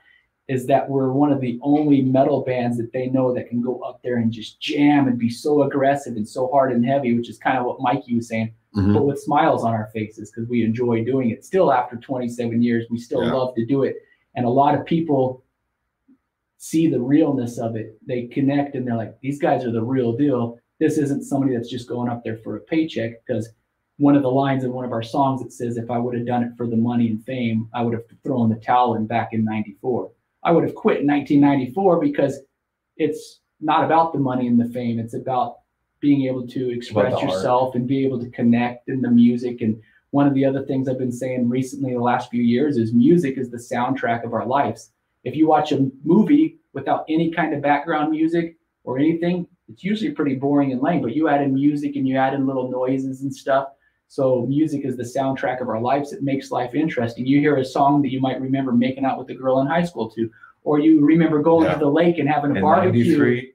is that we're one of the only metal bands that they know that can go up there and just jam and be so aggressive and so hard and heavy, which is kind of what Mikey was saying, but with smiles on our faces, because we enjoy doing it. Still, after 27 years, we still love to do it. And a lot of people see the realness of it. They connect and they're like, these guys are the real deal. This isn't somebody that's just going up there for a paycheck. Because one of the lines in one of our songs, it says, if I would have done it for the money and fame, I would have thrown the towel in back in 94. I would have quit in 1994, because it's not about the money and the fame. It's about being able to express yourself and be able to connect in the music. And one of the other things I've been saying recently the last few years is music is the soundtrack of our lives. If you watch a movie without any kind of background music or anything, it's usually pretty boring and lame, but you add in music and you add in little noises and stuff. So music is the soundtrack of our lives. It makes life interesting. You hear a song that you might remember making out with a girl in high school to, or you remember going to the lake and having a barbecue.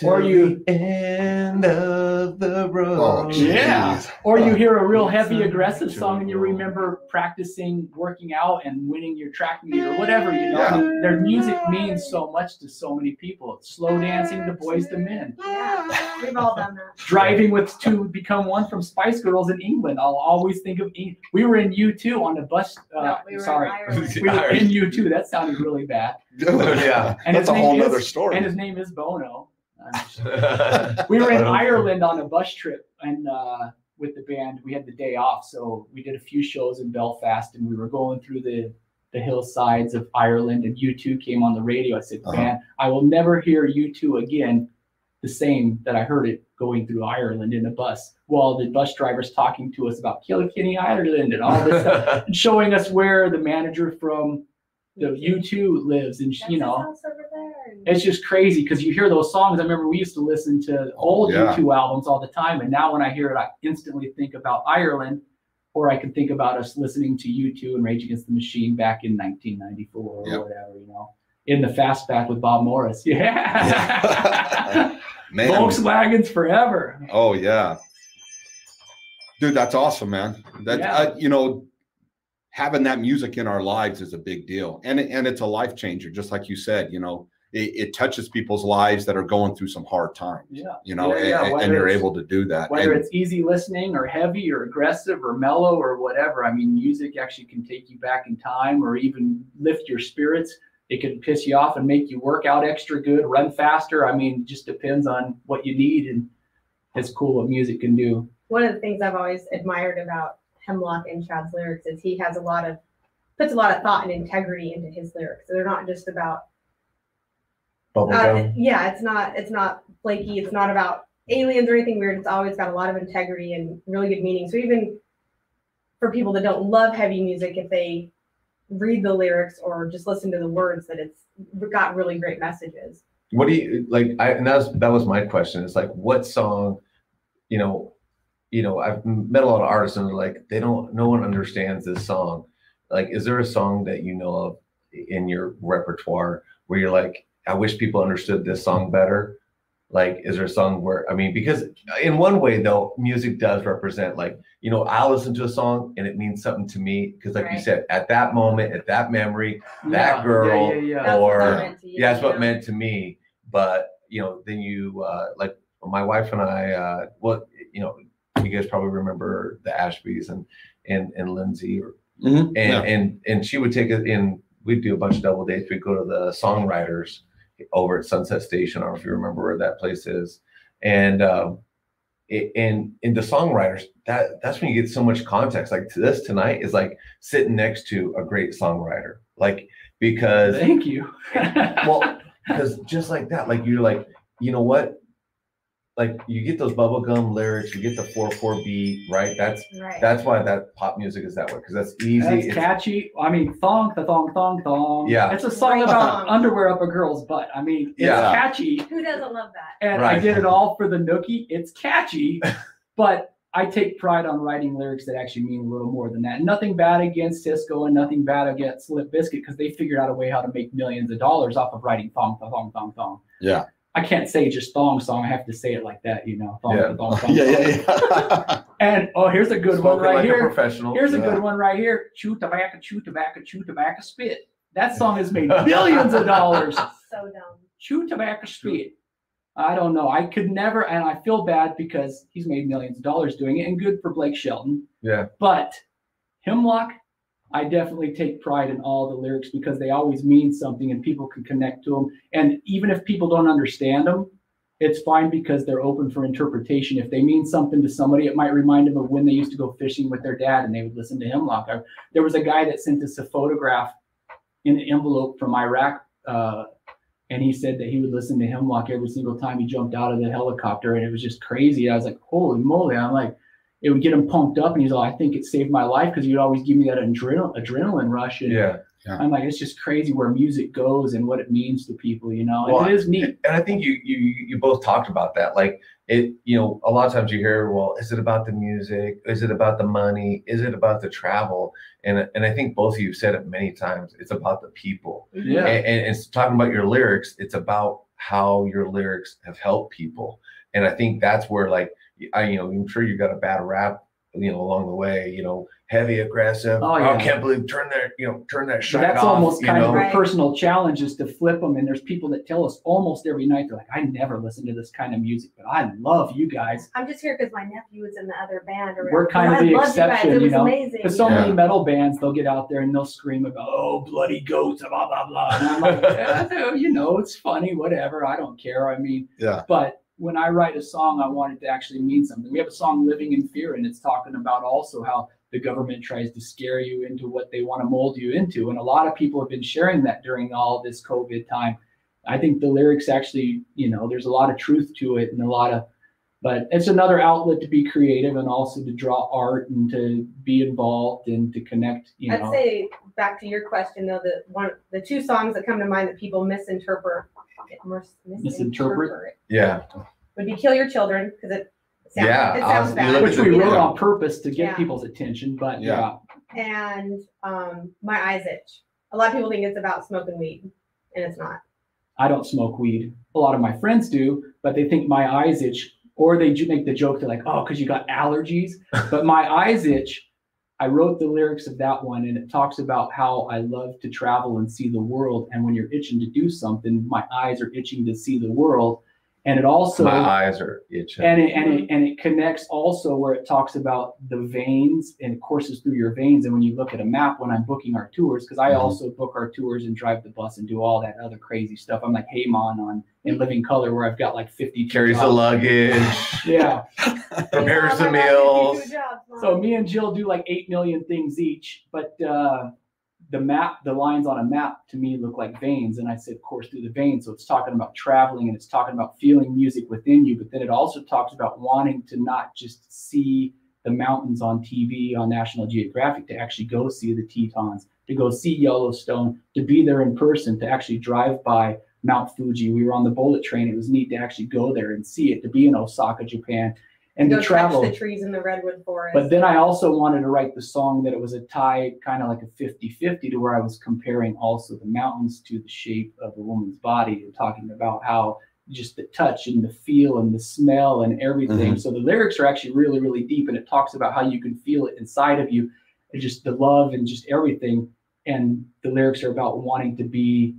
Or you end of the road. Or you hear a real heavy, aggressive song and you remember practicing working out and winning your track meet or whatever. Their music means so much to so many people. It's slow dancing to Boys to Men. Yeah, we've all done that. Driving with To Become One from Spice Girls in England. I'll always think of. We were in U2 on the bus. We were in U2. That sounded really bad. And that's a whole other story. And his name is Bono. We were in Ireland on a bus trip, and with the band, we had the day off, so we did a few shows in Belfast, and we were going through the hillsides of Ireland, and U2 came on the radio. I said, man, I will never hear U2 again the same that I heard it going through Ireland in a bus, while the bus driver's talking to us about Kilkenny, Ireland, and all this stuff, and showing us where the manager from the U2 lives, and it's just crazy because you hear those songs. I remember we used to listen to old U2 albums all the time, and now when I hear it, I instantly think about Ireland, or I can think about us listening to U2 and Rage Against the Machine back in 1994 or whatever, in the Fastback with Bob Morris. Man. Volkswagens forever. Oh yeah, dude, that's awesome, man. That having that music in our lives is a big deal, and it's a life changer, just like you said. it touches people's lives that are going through some hard times. Yeah. You know, Yeah, and you're able to do that. Whether And it's easy listening or heavy or aggressive or mellow or whatever. I mean, music actually can take you back in time or even lift your spirits. It can piss you off and make you work out extra good, run faster. I mean, just depends on what you need, and it's cool what music can do. One of the things I've always admired about Hemlock and Chad's lyrics is he has puts a lot of thought and integrity into his lyrics. So they're not just about it's not flaky. It's not about aliens or anything weird. It's always got a lot of integrity and really good meaning. So even for people that don't love heavy music, if they read the lyrics or just listen to the words, that it's got really great messages. What do you like? And that was my question. It's like, what song, I've met a lot of artists and like, no one understands this song. Like, is there a song that you know of in your repertoire where you're like, I wish people understood this song better? Like, is there a song where, I mean, because in one way though, music does represent, like, I'll listen to a song and it means something to me. Because like you said, at that moment, at that memory, that girl, or that's what meant to me. But, then you, like my wife and I, you guys probably remember the Ashbys and Lindsay and she would take it in, we'd do a bunch of double dates. We'd go to the Songwriters over at Sunset Station. I don't know if you remember where that place is. And in the Songwriters, that's when you get so much context. Like this tonight is like sitting next to a great songwriter. Like, because thank you. Well, because just like that, like you're like, you know what? Like you get those bubblegum lyrics, you get the 4/4 beat, right? That's why that pop music is that way, because that's easy. It's catchy. I mean, thong. Yeah. It's a song about underwear up a girl's butt. I mean, it's catchy. Who doesn't love that? And I did it all for the nookie. It's catchy, but I take pride on writing lyrics that actually mean a little more than that. Nothing bad against Cisco and nothing bad against Limp Bizkit, because they figured out a way how to make millions of dollars off of writing thong. Yeah. I can't say just thong song. I have to say it like that, thong. Yeah. And here's a good one right here. Professional. Here's a good one right here. Chew tobacco, spit. That song has made millions of dollars. So dumb. Chew tobacco, spit. I don't know. I could never, and I feel bad because he's made millions of dollars doing it, and good for Blake Shelton. Yeah. But Hemlock, I definitely take pride in all the lyrics because they always mean something and people can connect to them. And even if people don't understand them, it's fine because they're open for interpretation. If they mean something to somebody, it might remind them of when they used to go fishing with their dad and they would listen to Hemlock. There was a guy that sent us a photograph in an envelope from Iraq, and he said that he would listen to Hemlock every single time he jumped out of the helicopter, and it was just crazy. I was like, holy moly. I'm like, it would get him pumped up, and he's like, I think it saved my life because you'd always give me that adrenaline rush. And yeah. I'm like, it's just crazy where music goes and what it means to people, Well, it is neat. And I think you both talked about that. Like it, a lot of times you hear, well, is it about the music? Is it about the money? Is it about the travel? And I think both of you said it many times. It's about the people. Yeah. And it's talking about your lyrics. It's about how your lyrics have helped people. And I think that's where, like, I'm sure you got a bad rap, along the way, heavy, aggressive. Oh, yeah. I can't believe turn that shit That's off. almost kind of Right. a personal challenge, is to flip them. And there's people that tell us almost every night, they're like, I never listen to this kind of music, but I love you guys. I'm just here because my nephew was in the other band. Or We're kind of the exception, It was amazing. Because so many metal bands, they'll get out there and they'll scream about, oh, bloody goats, blah, blah, blah. And I'm like, it's funny, whatever. I don't care. I mean, but when I write a song, I want it to actually mean something. We have a song, Living in Fear, and it's talking about also how the government tries to scare you into what they want to mold you into. And a lot of people have been sharing that during all this COVID time. I think the lyrics actually, there's a lot of truth to it, and but it's another outlet to be creative and also to draw art and to be involved and to connect, I'd say, back to your question though, the two songs that come to mind that people misinterpret Yeah. would be Kill Your Children, because it Yeah, sounds bad. Which we wrote on purpose to get people's attention, but And My Eyes Itch. A lot of people think it's about smoking weed, and it's not. I don't smoke weed. A lot of my friends do, but they think my eyes itch, or they make the joke, they're like, oh, because you got allergies. But my eyes itch, I wrote the lyrics of that one, and it talks about how I love to travel and see the world. And when you're itching to do something, my eyes are itching to see the world. And it also, my eyes are itching. And it connects also where it talks about the veins and it courses through your veins. And when you look at a map, when I'm booking our tours, because I also book our tours and drive the bus and do all that other crazy stuff. I'm like Heyman on In Living Color, where I've got like 50 carries the luggage. Yeah. Prepares the meals. So me and Jill do like 8 million things each, but the lines on a map to me look like veins. And I said course through the veins. So it's talking about traveling and it's talking about feeling music within you. But then it also talks about wanting to not just see the mountains on TV on National Geographic, to actually go see the Tetons, to go see Yellowstone, to be there in person, to actually drive by Mount Fuji. We were on the bullet train. It was neat to actually go there and see it, to be in Osaka, Japan. And go to travel touch the trees in the redwood forest. But then I also wanted to write the song that it was a tie, kind of like a 50-50, to where I was comparing also the mountains to the shape of a woman's body and talking about how just the touch and the feel and the smell and everything. So the lyrics are actually really, really deep, and it talks about how you can feel it inside of you, and just the love and just everything. And the lyrics are about wanting to be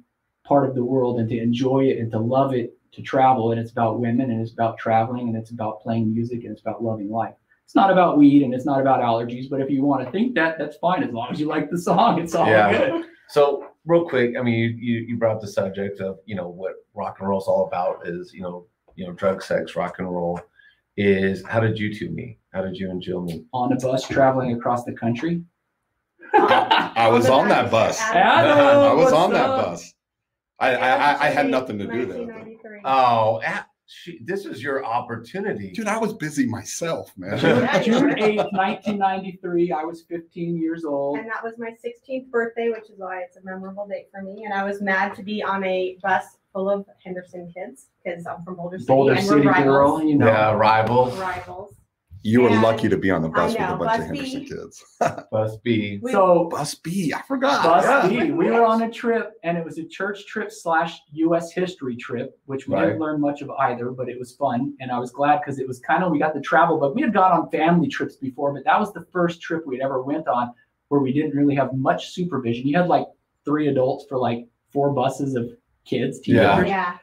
part of the world and to enjoy it and to love it, to travel. And it's about women, and it's about traveling, and it's about playing music, and it's about loving life. It's not about weed, and it's not about allergies, but if you want to think that, that's fine. As long as you like the song, it's all good. So real quick, I mean, you brought up the subject of, what rock and roll is all about is, drug, sex, rock and roll. Is how did you two meet? How did you and Jill meet? On a bus traveling across the country. I was on that bus. I was on that bus. I had nothing to do there. Oh, this is your opportunity. Dude, I was busy myself, man. June 8th, 1993. I was 15 years old. And that was my 16th birthday, which is why it's a memorable date for me. And I was mad to be on a bus full of Henderson kids, because I'm from Boulder City. Boulder City girl, Yeah, rivals. You were lucky to be on the bus with a bunch of Henderson kids. Bus B. Bus B, I forgot. Bus B. We were on a trip, and it was a church trip / U.S. history trip, which we didn't learn much of either, but it was fun. And I was glad because it was we got to travel, but we had gone on family trips before, but that was the first trip we'd ever went on where we didn't really have much supervision. You had like 3 adults for like 4 buses of kids, teenagers. Yeah.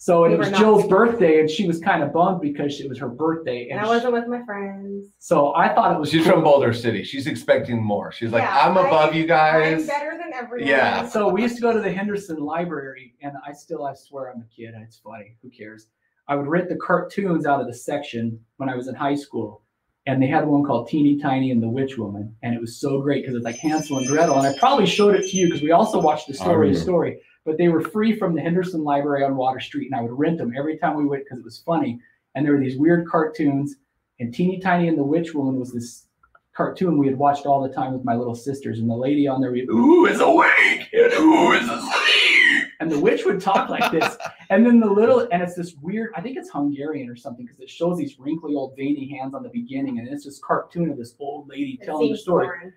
So it was Jill's birthday, and she was kind of bummed because it was her birthday. And I wasn't with my friends. So I thought it was She's from Boulder City. She's expecting more. She's like, I'm above you guys. I'm better than everyone. Yeah. So we used to go to the Henderson Library, and I swear I'm a kid. It's funny. Who cares? I would rent the cartoons out of the section when I was in high school. And they had one called Teeny Tiny and the Witch Woman. And it was so great because it's like Hansel and Gretel. And I probably showed it to you because we also watched the story. But they were free from the Henderson Library on Water Street, and I would rent them every time we went because it was funny. And there were these weird cartoons, and Teeny Tiny and the Witch Woman was this cartoon we had watched all the time with my little sisters. And the lady on there would, "Who is awake and who is asleep?" And the witch would talk like this. And then and it's this weird, I think it's Hungarian or something, because it shows these wrinkly old veiny hands on the beginning, and it's this cartoon of this old lady telling the story. Boring.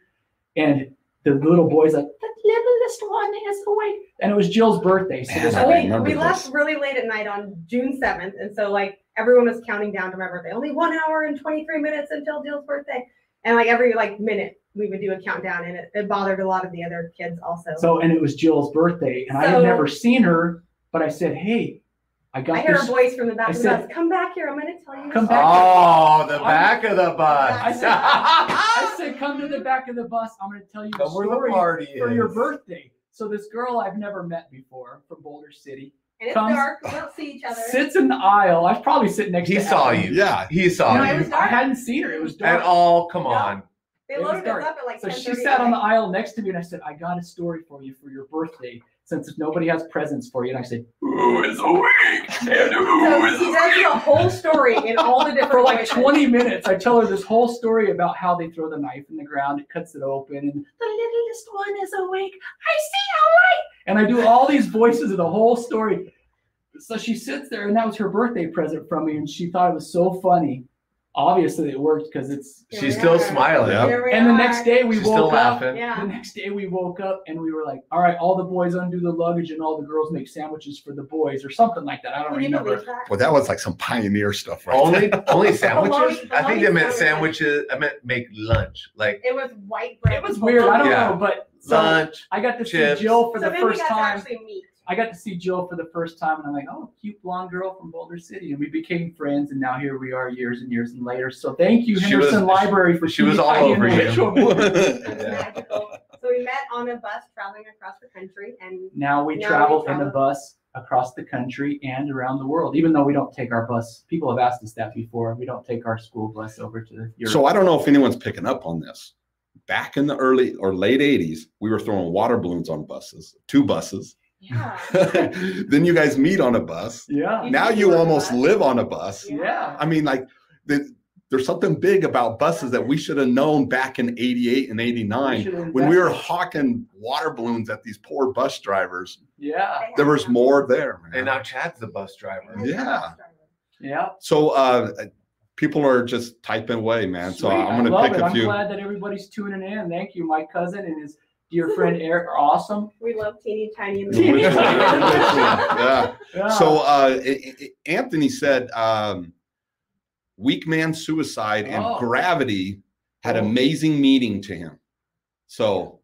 And the little boy's like, "The littlest one is awake." And it was Jill's birthday. So we left really late at night on June 7th. And so everyone was counting down to my birthday. Only 1 hour and 23 minutes until Jill's birthday. And every minute we would do a countdown, and it bothered a lot of the other kids also. And it was Jill's birthday, and I had never seen her, but I said, "Hey, I heard her voice from the back of the bus. Come back here. I'm going to tell you. Come back. Oh, the back of the bus. I said, come to the back of the bus. I'm going to tell you a story for your birthday. So this girl I've never met before from Boulder City. And it's dark. We don't see each other. Sits in the aisle. I was probably sitting next to her. He saw you. Yeah, he saw you. It was dark. I hadn't seen her. It was dark. At all. Come on. They loaded us up at So she sat on the aisle next to me, and I said, "I got a story for you for your birthday, since nobody has presents for you." And I said, "Who is awake? And who is he does the whole story in all the different For voices. 20 minutes, I tell her this whole story about how they throw the knife in the ground, it cuts it open, and the littlest one is awake. I see a light. And I do all these voices of the whole story. So she sits there, and that was her birthday present from me, and she thought it was so funny obviously it worked because it's. She's still smiling. Yep. And the next day we She's still woke up. laughing. Yeah. The next day we woke up and we were like, all right, all the boys undo the luggage and all the girls make sandwiches for the boys or something like that. I don't Can you remember. believe that? Well, that was like some pioneer stuff, right? Only sandwiches? The I think they meant longest sandwiches. I meant make lunch. Like It was white bread. It was with weird. I don't Yeah. know, but so lunch. I got to chips. see Jill for So the maybe first that's time. actually meat. I got to see Jill for the first time, and I'm like, oh, cute blonde girl from Boulder City, and we became friends, and now here we are, years and years and later. So thank you, She was- Henderson Library, for she was keeping all tidy over in the you. ritual book. It's Yeah. magical. So we met on a bus traveling across the country, and Now we Now we travel in a travel. bus across the country and around the world, even though we don't take our bus. People have asked us that before. We don't take our school bus over to Europe. So I don't know if anyone's picking up on this. Back in the early or late 80s, we were throwing water balloons on buses, 2 buses. yeah, Then you guys meet on a bus. yeah, Now you almost live on a bus. yeah. I mean, like, there's something big about buses that we should have known back in 88 and We 89 should when we were invest- hawking water balloons at these poor bus drivers. Yeah, There was more there, man. And now Chad's the bus driver. Yeah. yeah. So people are just typing away, man. So Sweet. I'm I going to love pick it. a I'm few. glad that everybody's tuning in. Thank you. My cousin and his dear friend Eric are awesome. We love teeny tiny. Teeny movies. Yeah. Yeah. So Anthony said Weak Man Suicide and Oh. Gravity had Oh. amazing meaning to him. So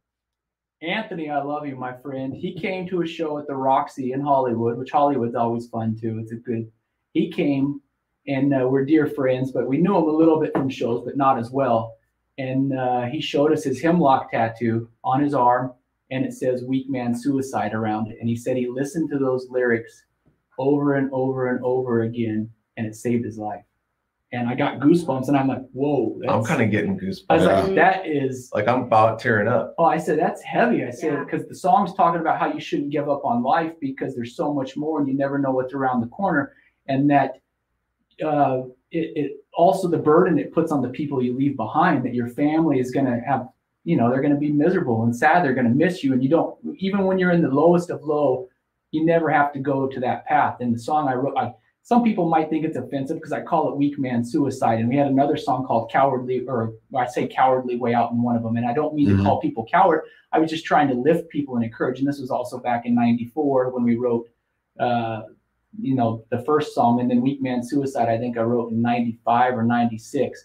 Anthony, I love you, my friend. He came to a show at the Roxy in Hollywood, which Hollywood's always fun too. It's a good. He came, and we're dear friends, but we knew him a little bit from shows, but not as well. And he showed us his Hemlock tattoo on his arm, and it says "Weak Man Suicide" around it. And he said he listened to those lyrics over and over and over again, and it saved his life. And I got goosebumps, and I'm like, "Whoa!" I'm kind of getting I was goosebumps. like, "That is." Like I'm about tearing up. Oh, I said, that's heavy. I said, Yeah. because the song's talking about how you shouldn't give up on life because there's so much more and you never know what's around the corner. And that it also the burden it puts on the people you leave behind, that your family is going to have, they're going to be miserable and sad. They're going to miss you. And you don't, even when you're in the lowest of low, you never have to go to that path. And the song I wrote, some people might think it's offensive because I call it Weak Man Suicide. And we had another song called Cowardly, or I say Cowardly Way Out in one of them. And I don't mean to call people coward. I was just trying to lift people and encourage. And this was also back in 94 when we wrote, the first song. And then Weak Man Suicide, I think I wrote in 95 or 96.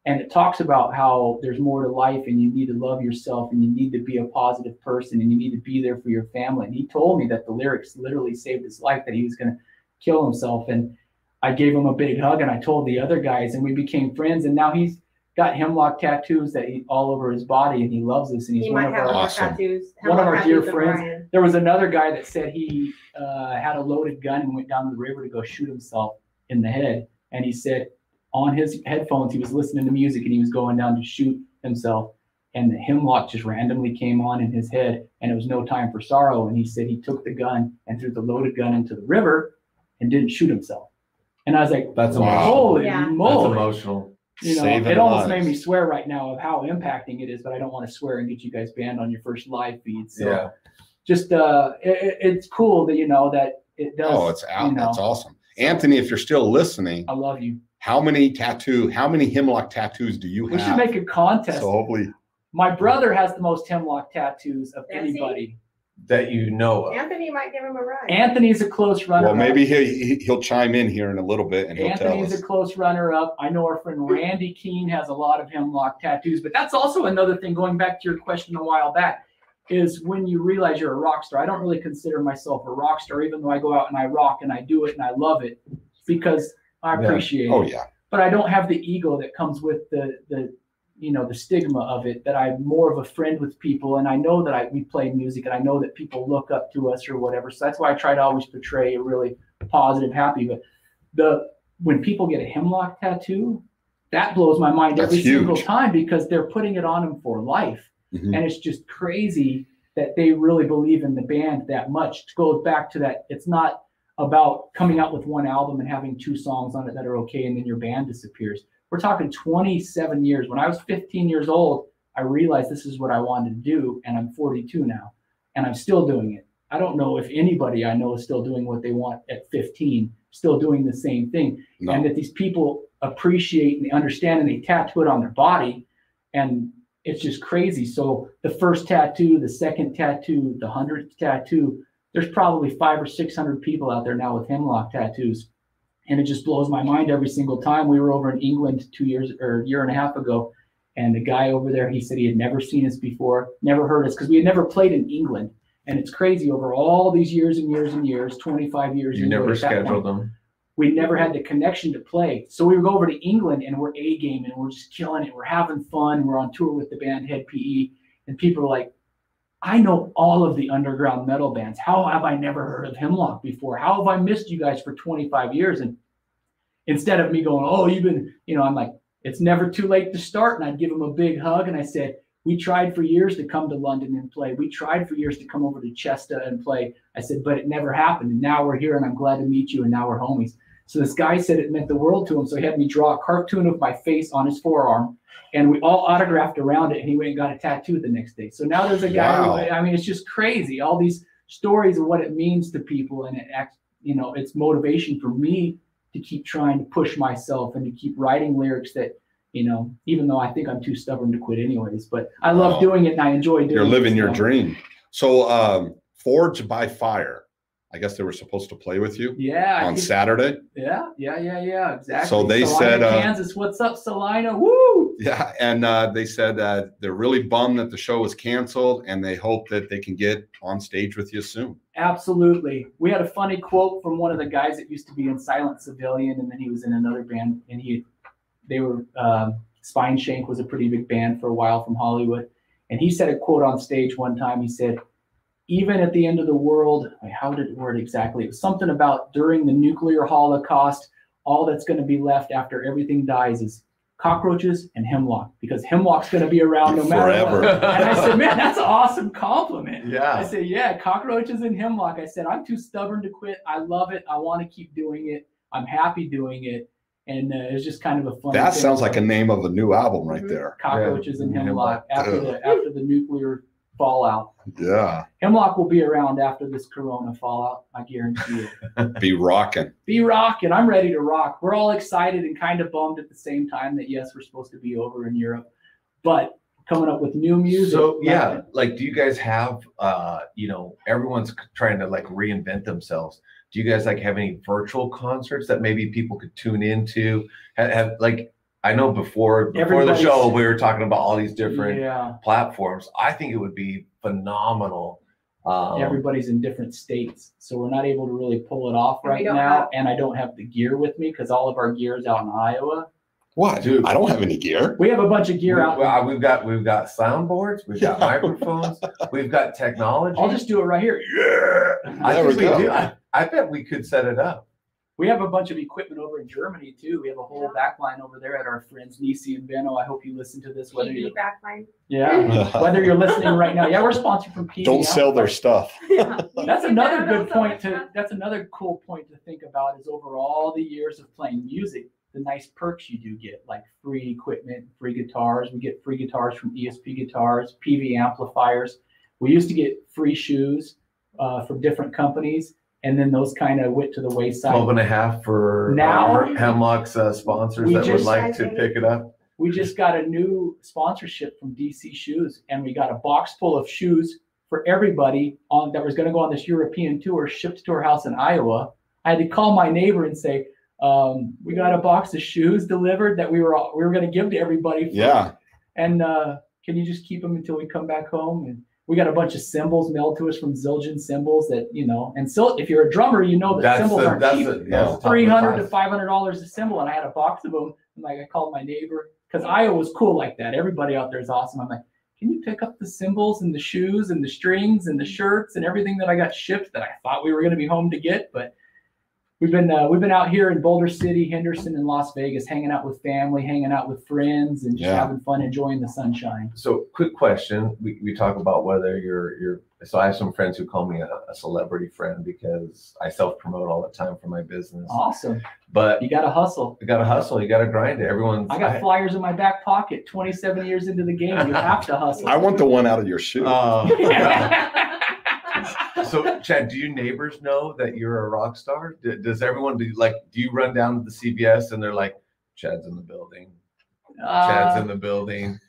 And it talks about how there's more to life and you need to love yourself and you need to be a positive person and you need to be there for your family. And he told me that the lyrics literally saved his life, that he was going to kill himself. And I gave him a big hug and I told the other guys and we became friends. And now he's got Hemlock tattoos all over his body and he loves us. And he's He one might of have our more Awesome. tattoos. one of our Hemlock dear tattoos than friends. Brian. There was another guy that said he had a loaded gun and went down to the river to go shoot himself in the head. And he said on his headphones, he was listening to music and he was going down to shoot himself. And the Hemlock just randomly came on in his head and it was No Time for Sorrow. And he said he took the gun and threw the loaded gun into the river and didn't shoot himself. And I was like, That's Wow. emotional. holy Yeah. That's moly. emotional. Saving It almost lives. made me swear right now of how impacting it is, but I don't want to swear and get you guys banned on your first live feed. So Yeah. just it's cool that that it does. Oh, it's out. you know. That's awesome. Anthony, if you're still listening, I love you. how many Hemlock tattoos do you We should have? make a contest. So hopefully, My brother has the most Hemlock tattoos of Does he? anybody. That you know of. Anthony might give him a ride. Anthony's a close runner. well, maybe he'll chime in here in a little bit and he'll tell Anthony's us. a close runner up. I know our friend Randy Keene has a lot of Hemlock tattoos, but that's also another thing, going back to your question a while back, is when you realize you're a rock star. I don't really consider myself a rock star, even though I go out and I rock and I do it and I love it because I Yeah. appreciate Oh it. yeah. But I don't have the ego that comes with the stigma of it, that I'm more of a friend with people. And I know that we play music and I know that people look up to us or whatever. So that's why I try to always portray a really positive, happy. But when people get a Hemlock tattoo, that blows my mind That's every single huge. time because they're putting it on them for life. Mhm. And it's just crazy that they really believe in the band that much. It goes back to that. It's not about coming out with one album and having 2 songs on it that are okay and then your band disappears. We're talking 27 years. When I was 15 years old, I realized this is what I wanted to do, and I'm 42 now, and I'm still doing it. I don't know if anybody I know is still doing what they want at 15, still doing the same thing. No. And that these people appreciate and they understand and they tattoo it on their body. And it's just crazy. So the first tattoo, the second tattoo, the 100th tattoo, there's probably 500 or 600 people out there now with Hemlock tattoos. And it just blows my mind every single time. We were over in England 2 years or a year and a half ago. And the guy over there, he said he had never seen us before, never heard us, because we had never played in England. And it's crazy, over all these years and years and years, 25 years. You never scheduled them. We never had the connection to play. So we would go over to England and we're A-game and we're just killing it. We're having fun. We're on tour with the band Head PE. And people are like, I know all of the underground metal bands. How have I never heard of Hemlock before? How have I missed you guys for 25 years? And instead of me going, oh, you've been, I'm like, it's never too late to start. And I'd give them a big hug. And I said, we tried for years to come to London and play. We tried for years to come over to Chester and play. I said, but it never happened. And now we're here and I'm glad to meet you. And now we're homies. So this guy said it meant the world to him. So he had me draw a cartoon of my face on his forearm. And we all autographed around it. And he went and got a tattoo the next day. So now there's a guy. Wow. It's just crazy. All these stories of what it means to people. And it acts, it's motivation for me to keep trying to push myself and to keep writing lyrics that, even though I think I'm too stubborn to quit anyways, but I love doing it and I enjoy doing it. You're living your dream. So Forged by Fire, I guess they were supposed to play with you on Saturday. Yeah, exactly. So they said, Kansas, what's up, Salina? Woo! Yeah, and they said they're really bummed that the show was canceled and they hope that they can get on stage with you soon. Absolutely. We had a funny quote from one of the guys that used to be in Silent Civilian, and then he was in another band, and they were Spine Shank was a pretty big band for a while from Hollywood, and he said a quote on stage one time. He said, even at the end of the world, how did it word exactly? It was something about during the nuclear holocaust, all that's going to be left after everything dies is cockroaches and hemlock, because hemlock's going to be around no matter what. And I said, man, that's an awesome compliment. Yeah. I said, yeah, cockroaches and hemlock. I said, I'm too stubborn to quit. I love it. I want to keep doing it. I'm happy doing it. And it's just kind of a fun. That sounds like a name of a new album right there. Cockroaches and hemlock after the nuclear fallout. Yeah. Hemlock will be around after this Corona fallout. I guarantee it. Be rocking. Be rocking. I'm ready to rock. We're all excited and kind of bummed at the same time that, yes, we're supposed to be over in Europe, but coming up with new music. So yeah, like, do you guys have, everyone's trying to like reinvent themselves. Do you guys like have any virtual concerts that maybe people could tune into? Have like, I know before the show, we were talking about all these different platforms. I think it would be phenomenal. Everybody's in different states, so we're not able to really pull it off right now. And I don't have the gear with me because all of our gear is out in Iowa. What? Dude, I don't have any gear. We have a bunch of gear out. We've got soundboards. We've got microphones. We've got technology. I'll just do it right here. Yeah. I think we do. I bet we could set it up. We have a bunch of equipment over in Germany too. We have a whole backline over there at our friends Nisi and Benno. I hope you listen to this. Whether you're backline. Yeah. Whether you're listening right now. Yeah, we're sponsored from PV. Don't sell their stuff. That's another good point that's another cool point to think about is over all the years of playing music, the nice perks you do get, like free equipment, free guitars. We get free guitars from ESP Guitars, PV amplifiers. We used to get free shoes from different companies. And then those kind of went to the wayside. 12.5 for now Hemlock's sponsors that would like to pick it up. We just got a new sponsorship from DC Shoes, and we got a box full of shoes for everybody that was going to go on this European tour, shipped to our house in Iowa. I had to call my neighbor and say, we got a box of shoes delivered that we were going to give to everybody. And can you just keep them until we come back home? And we got a bunch of cymbals mailed to us from Zildjian Cymbals that, and so if you're a drummer, that cymbals aren't cheap. $300 to $500 a cymbal. And I had a box of them. And I called my neighbor because Iowa's cool like that. Everybody out there is awesome. I'm like, can you pick up the cymbals and the shoes and the strings and the shirts and everything that I got shipped that I thought we were going to be home to get? But we've been out here in Boulder City, Henderson, and Las Vegas, hanging out with family, hanging out with friends, and just having fun, enjoying the sunshine. So, quick question: we talk about whether you're. So I have some friends who call me a celebrity friend because I self-promote all the time for my business. Awesome, but you got to hustle. You got to hustle. You got to grind it. I got flyers in my back pocket. 27 years into the game, you have to hustle. I want the one out of your shoe. So, Chad, do your neighbors know that you're a rock star? Does everyone do you run down to the CVS and they're like, Chad's in the building. Uh, Chad's in the building.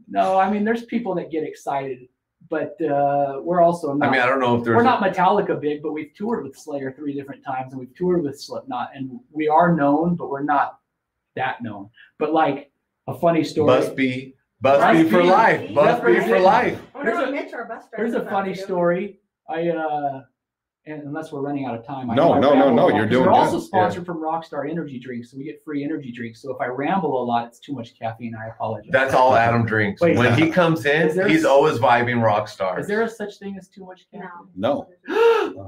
No, I mean, there's people that get excited, but we're also not. I mean, I don't know if there's. We're not Metallica big, but we've toured with Slayer 3 different times, and we've toured with Slipknot, and we are known, but we're not that known. But like a funny story. Must be for life. Must be for life. There's a funny story. And unless we're running out of time, No, you're doing We're also good. sponsored from Rockstar Energy Drinks, so we get free energy drinks. So if I ramble a lot, it's too much caffeine. I apologize. That's all Adam drinks. Wait, when he comes in, he's always vibing Rockstar. Is there a such thing as too much caffeine? No.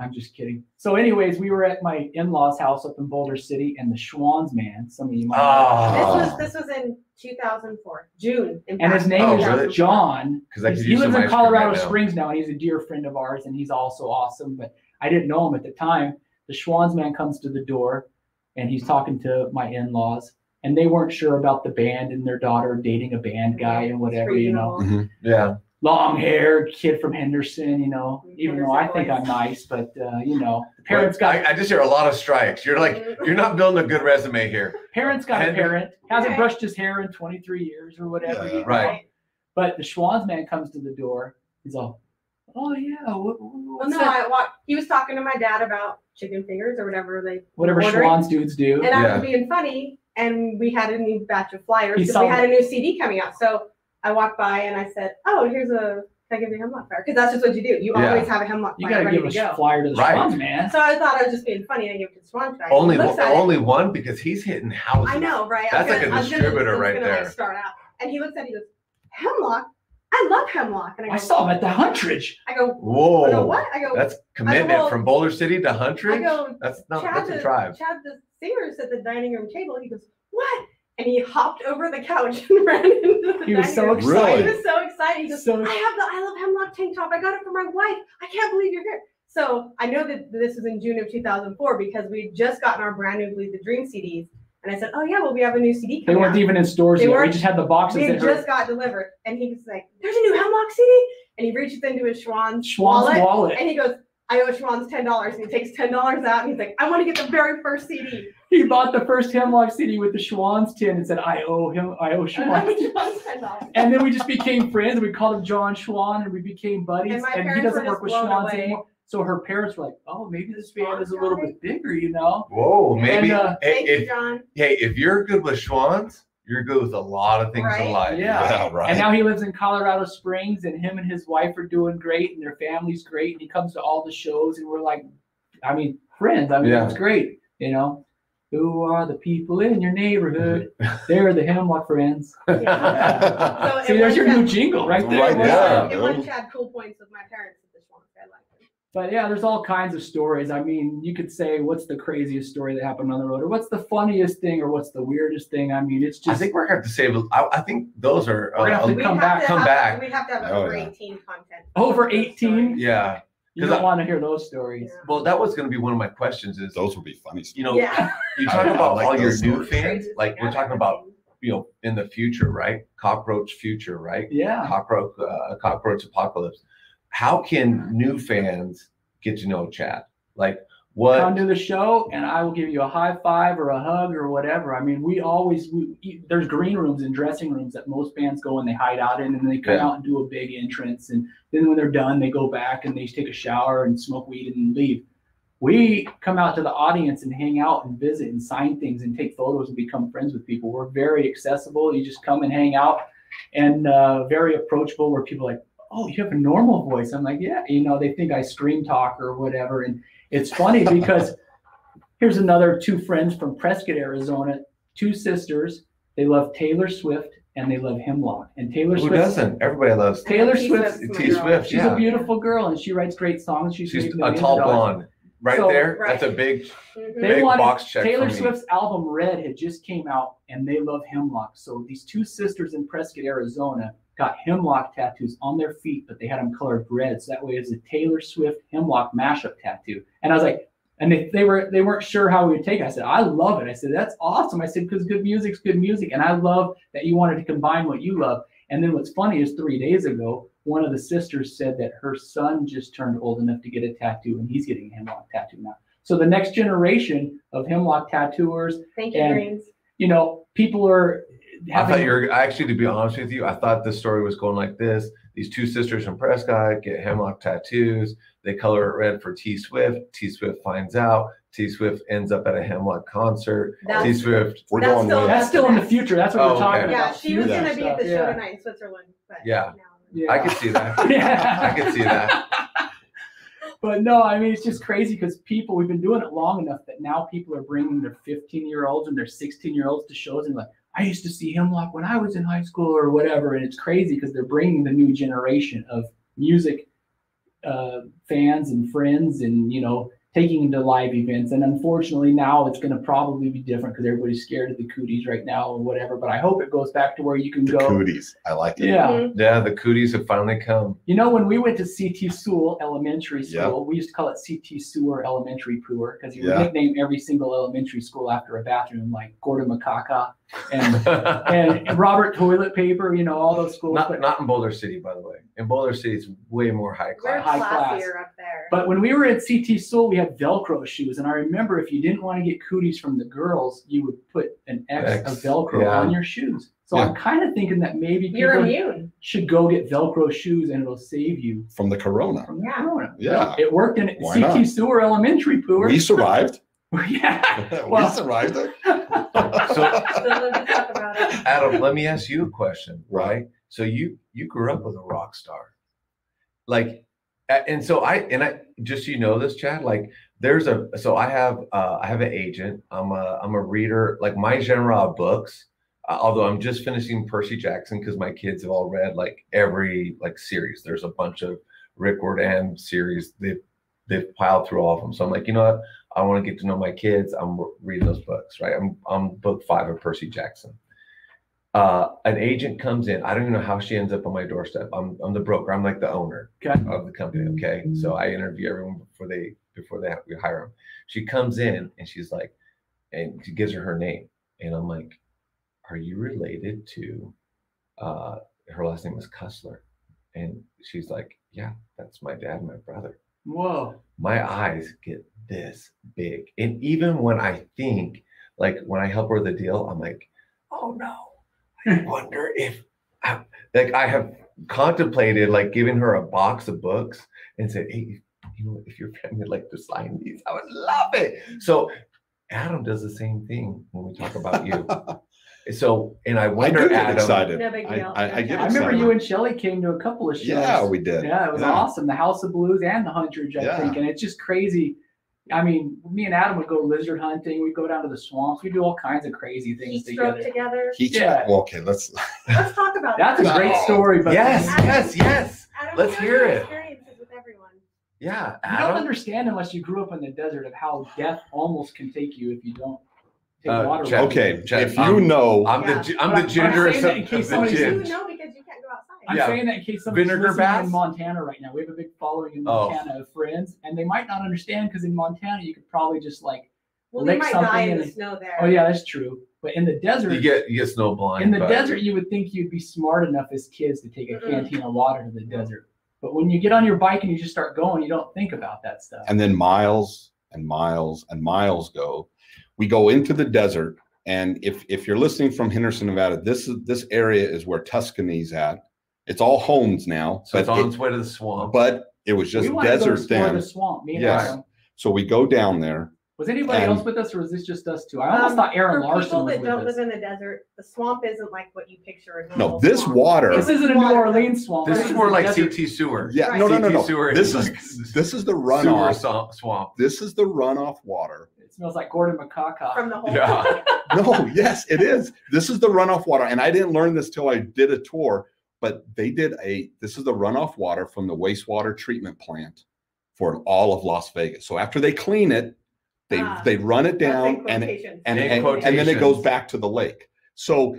I'm just kidding. So anyways, we were at my in-laws' house up in Boulder City, and the Schwann's man, some of you might know. This was in 2004, June. And his name is John. He lives in Colorado Springs now, and he's a dear friend of ours, and he's also awesome. But I didn't know him at the time. The Schwann's man comes to the door, and he's talking to my in-laws, and they weren't sure about the band and their daughter dating a band guy and whatever, you know. Mm-hmm. Yeah. Long hair, kid from Henderson, you know, even though I think I'm nice, but, you know, the parents got. I just hear a lot of strikes. You're like, you're not building a good resume here. Parents got a parent, hasn't brushed his hair in 23 years or whatever. Yeah, you know? right. But the Schwann's man comes to the door. He's all, oh, yeah. What's that? He was talking to my dad about chicken fingers or whatever Whatever Schwann's dudes do. And I was being funny, and we had a new batch of flyers because we had a new CD coming out. So I walked by and I said, "Oh, can I give you a Hemlock flyer?" Because that's just what you do. You always have a Hemlock flyer ready to go. You got to give a flyer to the Schwann's man. So I thought I was just being funny and I gave it to the Schwann's guy. Only one because he's hitting houses. I know, right? That's like a distributor right there. Like start out, and he looks at it, he goes, "Hemlock? I love Hemlock." And I saw him at the Huntridge. I go, "Whoa, I go, what?" I go, "That's commitment from Boulder City to Huntridge." I go, that's a drive. Chad, the singer's at the dining room table. He goes, "What?" And he hopped over the couch and ran into the He was so excited. Really? He was so excited. He goes, I love Hemlock tank top. I got it for my wife. I can't believe you're here. So I know that this was in June of 2004 because we had just gotten our brand new Bleed the Dream CDs. And I said, "Oh yeah, well we have a new CD coming They weren't even in stores yet. We just had the boxes. They just got delivered." And he was like, "There's a new Hemlock CD." And he reaches into his Schwann's wallet. And he goes, "I owe Schwann's $10." And he takes $10 out and he's like, "I want to get the very first CD." He bought the first Hemlock CD with the Schwann's tin and said, I owe Schwann. And then we just became friends. We called him John Schwann and we became buddies. And he doesn't work with Schwann's anymore. So her parents were like, "Oh, maybe this band is a little bit bigger, you know?" Whoa, maybe. Thank you, John. Hey, if you're good with Schwann's, you're good with a lot of things in life. Yeah, right. And now he lives in Colorado Springs, and him and his wife are doing great, and their family's great. And he comes to all the shows, and we're like, friends. It's great, you know. Who are the people in your neighborhood? They're the Hemlock friends. Yeah. So see, there's your new jingle right there. Right there. It won Chad cool points with my parents at the Schwann's. I like it. But yeah, there's all kinds of stories. I mean, you could say, what's the craziest story that happened on the road, or what's the funniest thing, or what's the weirdest thing? I mean, it's just. I think we're going to have to save. I think those are. We're going to have to come back. We have to have over 18 content. Over 18? Yeah. You don't want to hear those stories. Yeah. Well, that was going to be one of my questions. Is those would be funny. You know, you talk about like all your new fans. Like we're talking about, in the future, right? Cockroach future, right? Yeah. Cockroach apocalypse. How can new fans get to know Chad? Like what? Come to the show, and I will give you a high five or a hug or whatever. I mean, there's green rooms and dressing rooms that most bands go and they hide out in, and then they come out and do a big entrance, and then when they're done, they go back and they take a shower and smoke weed and leave. We come out to the audience and hang out and visit and sign things and take photos and become friends with people. We're very accessible. You just come and hang out, and very approachable. Where people are like, "Oh, you have a normal voice." I'm like, "Yeah." They think I scream talk or whatever, and it's funny because here's another two friends from Prescott, Arizona, two sisters. They love Taylor Swift and they love Hemlock. And Taylor Swift. Who doesn't? Everybody loves Taylor Swift. T Swift. She's a beautiful girl and she writes great songs. She's a tall blonde. Right there. Right. That's a big, big box check. Taylor Swift's album Red had just came out and they love Hemlock. So these two sisters in Prescott, Arizona got Hemlock tattoos on their feet, but they had them colored red. So that way it's a Taylor Swift Hemlock mashup tattoo. And I was like, and they weren't sure how we would take it. I said, "I love it." I said, "That's awesome." I said, "Because good music's good music. And I love that you wanted to combine what you love." And then what's funny is 3 days ago, one of the sisters said that her son just turned old enough to get a tattoo and he's getting a Hemlock tattoo now. So the next generation of Hemlock tattooers. Thank you, Greens. people are I thought having. you were actually, to be honest with you, I thought the story was going like this. These two sisters from Prescott get Hemlock tattoos. They color it red for T Swift. T Swift finds out. T Swift ends up at a Hemlock concert. T Swift. We're That's going still- way. That's still in the future. That's what Oh, we're talking okay. Yeah, about. she was Yeah. gonna be at the show Yeah. tonight in Switzerland. But Yeah. now- Yeah. I could see that. Yeah. I could see that. But no, I mean, it's just crazy because we've been doing it long enough that now people are bringing their 15-year-olds and their 16-year-olds to shows and like, I used to see Hemlock when I was in high school or whatever. And it's crazy because they're bringing the new generation of music fans and friends and, taking them to live events. And unfortunately now it's going to probably be different because everybody's scared of the cooties right now or whatever. But I hope it goes back to where you can The go. cooties. I like it. Yeah. Mhm. Yeah, the cooties have finally come. When we went to CT Sewell Elementary School, Yeah. we used to call it CT Sewer Elementary Poor because you would Yeah. nickname every single elementary school after a bathroom, like Gordon Macaca and Robert Toilet Paper, all those schools. Not in Boulder City, by the way. In Boulder City, it's way more high We're class. High class. classier up there. But when we were at CT Sewell, we had Velcro shoes. And I remember if you didn't want to get cooties from the girls, you would put an X of Velcro yeah. on your shoes. So Yeah. I'm kind of thinking that maybe You're people immune. should go get Velcro shoes and it'll save you From the corona. from the Yeah. corona. Yeah. It worked in Why CT not? Sewer Elementary Poor. We survived. Yeah. We Well- survived it. So, Still live to talk about it. Adam, let me ask you a question, right? So you grew up with a rock star. Like, and so I just, this, Chad, like I have an agent. I'm a reader, like my genre of books, although I'm just finishing Percy Jackson because my kids have all read like every series. There's a bunch of Rick Riordan series. They've piled through all of them. So I'm like, you know what? I want to get to know my kids. I'm reading those books, right? I'm book 5 of Percy Jackson. An agent comes in. I don't even know how she ends up on my doorstep. I'm the broker. I'm like the owner of the company. Okay, so I interview everyone before they hire them. She comes in and she's like, and she gives her name, and I'm like, are you related to? Her last name is Cussler, and she's like, yeah, that's my dad and my brother. Whoa. My eyes get this big, and even when I think, like when I help her with a deal, I'm like, oh no. I wonder if I have contemplated like giving her a box of books and said, hey, if your family would like to sign these, I would love it. So Adam does the same thing when we talk about you. So, and I I wonder, do get Adam, excited. No big deal. I get I remember excited. you and Shelly came to a couple of shows. Yeah, we did. Yeah, it was awesome. The House of Blues and the Huntridge, I think. And it's just crazy. I mean, me and Adam would go lizard hunting. We'd go down to the swamps. We do all kinds of crazy things Heat stroke together. together. Well, okay, let's talk about That's that. a great story. But yes. Adam, Let's share hear your it. Experiences with everyone. Yeah, you don't Adam. understand unless you grew up in the desert of how death almost can take you if you don't take water. Chad, okay. Chad, If you know, I'm Yeah. the ginger saying that in case of the somebody's- You ginge. know because you can't go outside. I'm Yeah. saying that in case somebody's Vinegar listening baths? in Montana right now. We have a big following in Oh. Montana of friends, and they might not understand because in Montana you could probably just like Well, they lick might something die in and- the snow there. Oh yeah, that's true. But in the desert, You get snow blind. in the but- desert, you would think you'd be smart enough as kids to take a Mm-mm. canteen of water to the desert. But when you get on your bike and you just start going, you don't think about that stuff. and then miles and miles and miles go. We go into the desert, and if you're listening from Henderson, Nevada, this area is where Tuscany's at. It's all homes now, So it's but on its way to the swamp. it was just we wanted to go to desert explore then. the swamp. Me and Yes. Adam. So we go down there. Was anybody And- else with us, or was this just us two? I almost thought Aaron For Larson people was that with don't us. live in the desert, the swamp isn't like what you picture a No, normal this swamp. water. This isn't a New Orleans swamp. This is more a like desert. CT sewer. Yeah, Right. no. CT sewer This is is like this is the Sewer runoff. swamp. This is the runoff water. It smells like Gordon Macaca. From the whole. Yeah. No, yes, it is. This is the runoff water, and I didn't learn this till I did a tour. But this is the runoff water from the wastewater treatment plant for all of Las Vegas. So after they clean it, they run it down and then it goes back to the lake. So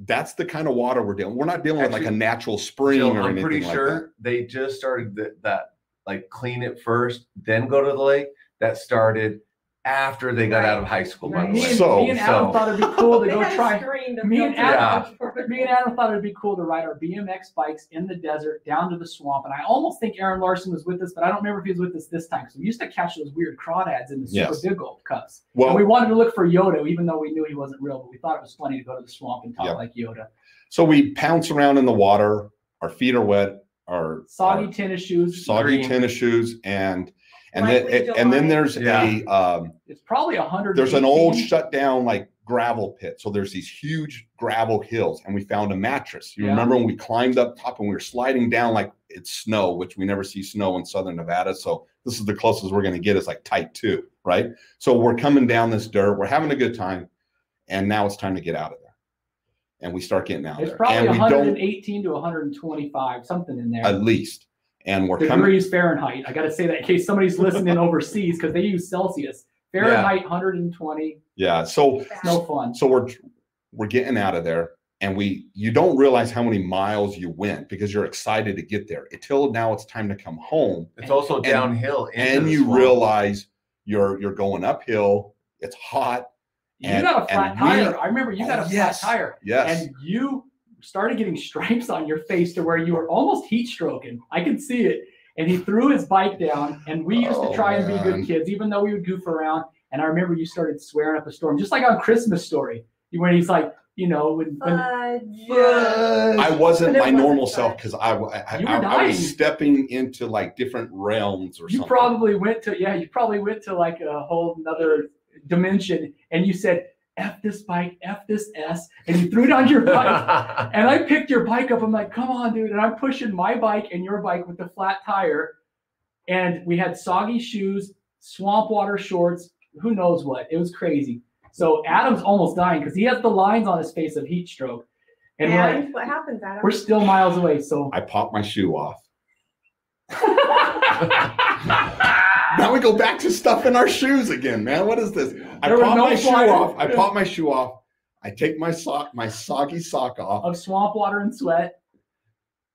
that's the kind of water we're dealing. We're not dealing with like a Actually, natural spring Jill, or I'm anything pretty like sure that. they just started that like clean it first, then go to the lake. That started after they got out of high school, by the way. Me and Adam thought it'd be cool to They go had a try. screen to Me and filter Adam, out. me and Adam thought it'd be cool to ride our BMX bikes in the desert down to the swamp. And I almost think Aaron Larson was with us, but I don't remember if he was with us this time because we used to catch those weird crawdads in the super big old cups. Well, and we wanted to look for Yoda, even though we knew he wasn't real, but we thought it was funny to go to the swamp and talk like Yoda. So we pounce around in the water. Our feet are wet. Our soggy tennis shoes, and then there's it's probably 100. There's an old shut down like gravel pit. So there's these huge gravel hills, and we found a mattress. You remember when we climbed up top and we were sliding down like it's snow, which we never see snow in southern Nevada. So this is the closest we're going to get is like type 2, right? So we're coming down this dirt, we're having a good time, and now it's time to get out of there. And we start getting out there. It's probably 118 to 125, something in there. At least. And we're degrees Fahrenheit. I got to say that in case somebody's listening overseas because they use Celsius. Fahrenheit 120. Yeah. So it's no fun. So we're getting out of there, and you don't realize how many miles you went because you're excited to get there. Until now it's time to come home. It's also downhill. And you realize you're going uphill. It's hot. You got a flat tire. I remember you got a flat tire. Yes. And you started getting stripes on your face to where you were almost heat stroking. I could see it. And he threw his bike down, and we used to try and be good kids, even though we would goof around. And I remember you started swearing up a storm, just like on Christmas Story, when he's like, when I wasn't my normal self because I was stepping into like different realms or something. You probably went to like a whole nother dimension, and you said, F this bike, F this S, and you threw it on your bike. And I picked your bike up. I'm like, come on, dude. And I'm pushing my bike and your bike with the flat tire. And we had soggy shoes, swamp water shorts, who knows what. It was crazy. So Adam's almost dying because he has the lines on his face of heat stroke. And we're like, what happens, Adam? We're still miles away. So I popped my shoe off. Now we go back to stuff in our shoes again, man. What is this? I pop my shoe off. I take my soggy sock off of swamp water and sweat,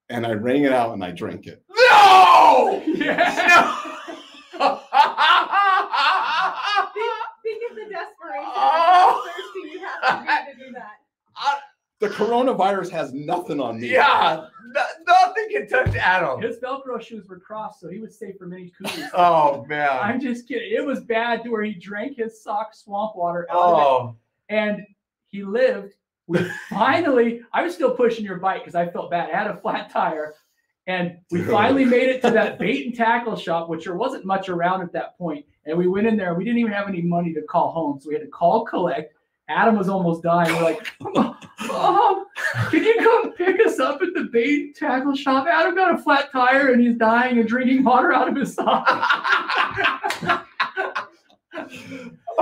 and I wring it out and I drink it. No! Yeah. No! Think of the desperation. How thirsty you have to be to do that. The coronavirus has nothing on me. Yeah, nothing can touch Adam. His Velcro shoes were crossed, so he was safe from any cougars. Oh, man. I'm just kidding. It was bad to where he drank his sock swamp water out of it. And he lived. We finally, I was still pushing your bike because I felt bad. I had a flat tire. And we finally made it to that bait and tackle shop, which there wasn't much around at that point. And we went in there. We didn't even have any money to call home. So we had to call collect. Adam was almost dying. We're like, Mom, can you come pick us up at the bait and tackle shop? Adam got a flat tire and he's dying and drinking water out of his sock.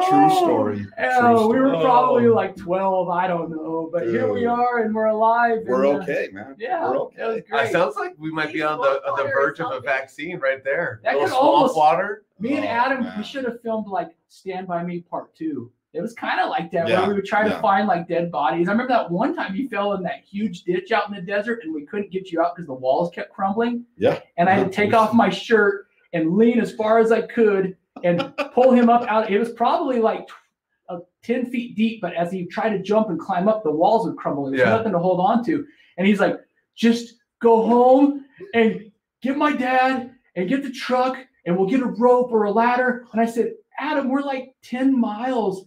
True story. We were probably like 12. I don't know. But here we are and we're alive. We're okay, man. Yeah. We're okay. It was great. It sounds like we might be on the verge of a vaccine right there. That could swamp almost, water. Me and Adam, we should have filmed like Stand By Me Part 2. It was kind of like that, where we would try to find like dead bodies. I remember that one time you fell in that huge ditch out in the desert and we couldn't get you out because the walls kept crumbling. Yeah. And I had to take off my shirt and lean as far as I could and pull him up out. It was probably like 10 feet deep, but as he tried to jump and climb up, the walls would crumble. There was nothing to hold on to. And he's like, just go home and get my dad and get the truck and we'll get a rope or a ladder. And I said, Adam, we're like 10 miles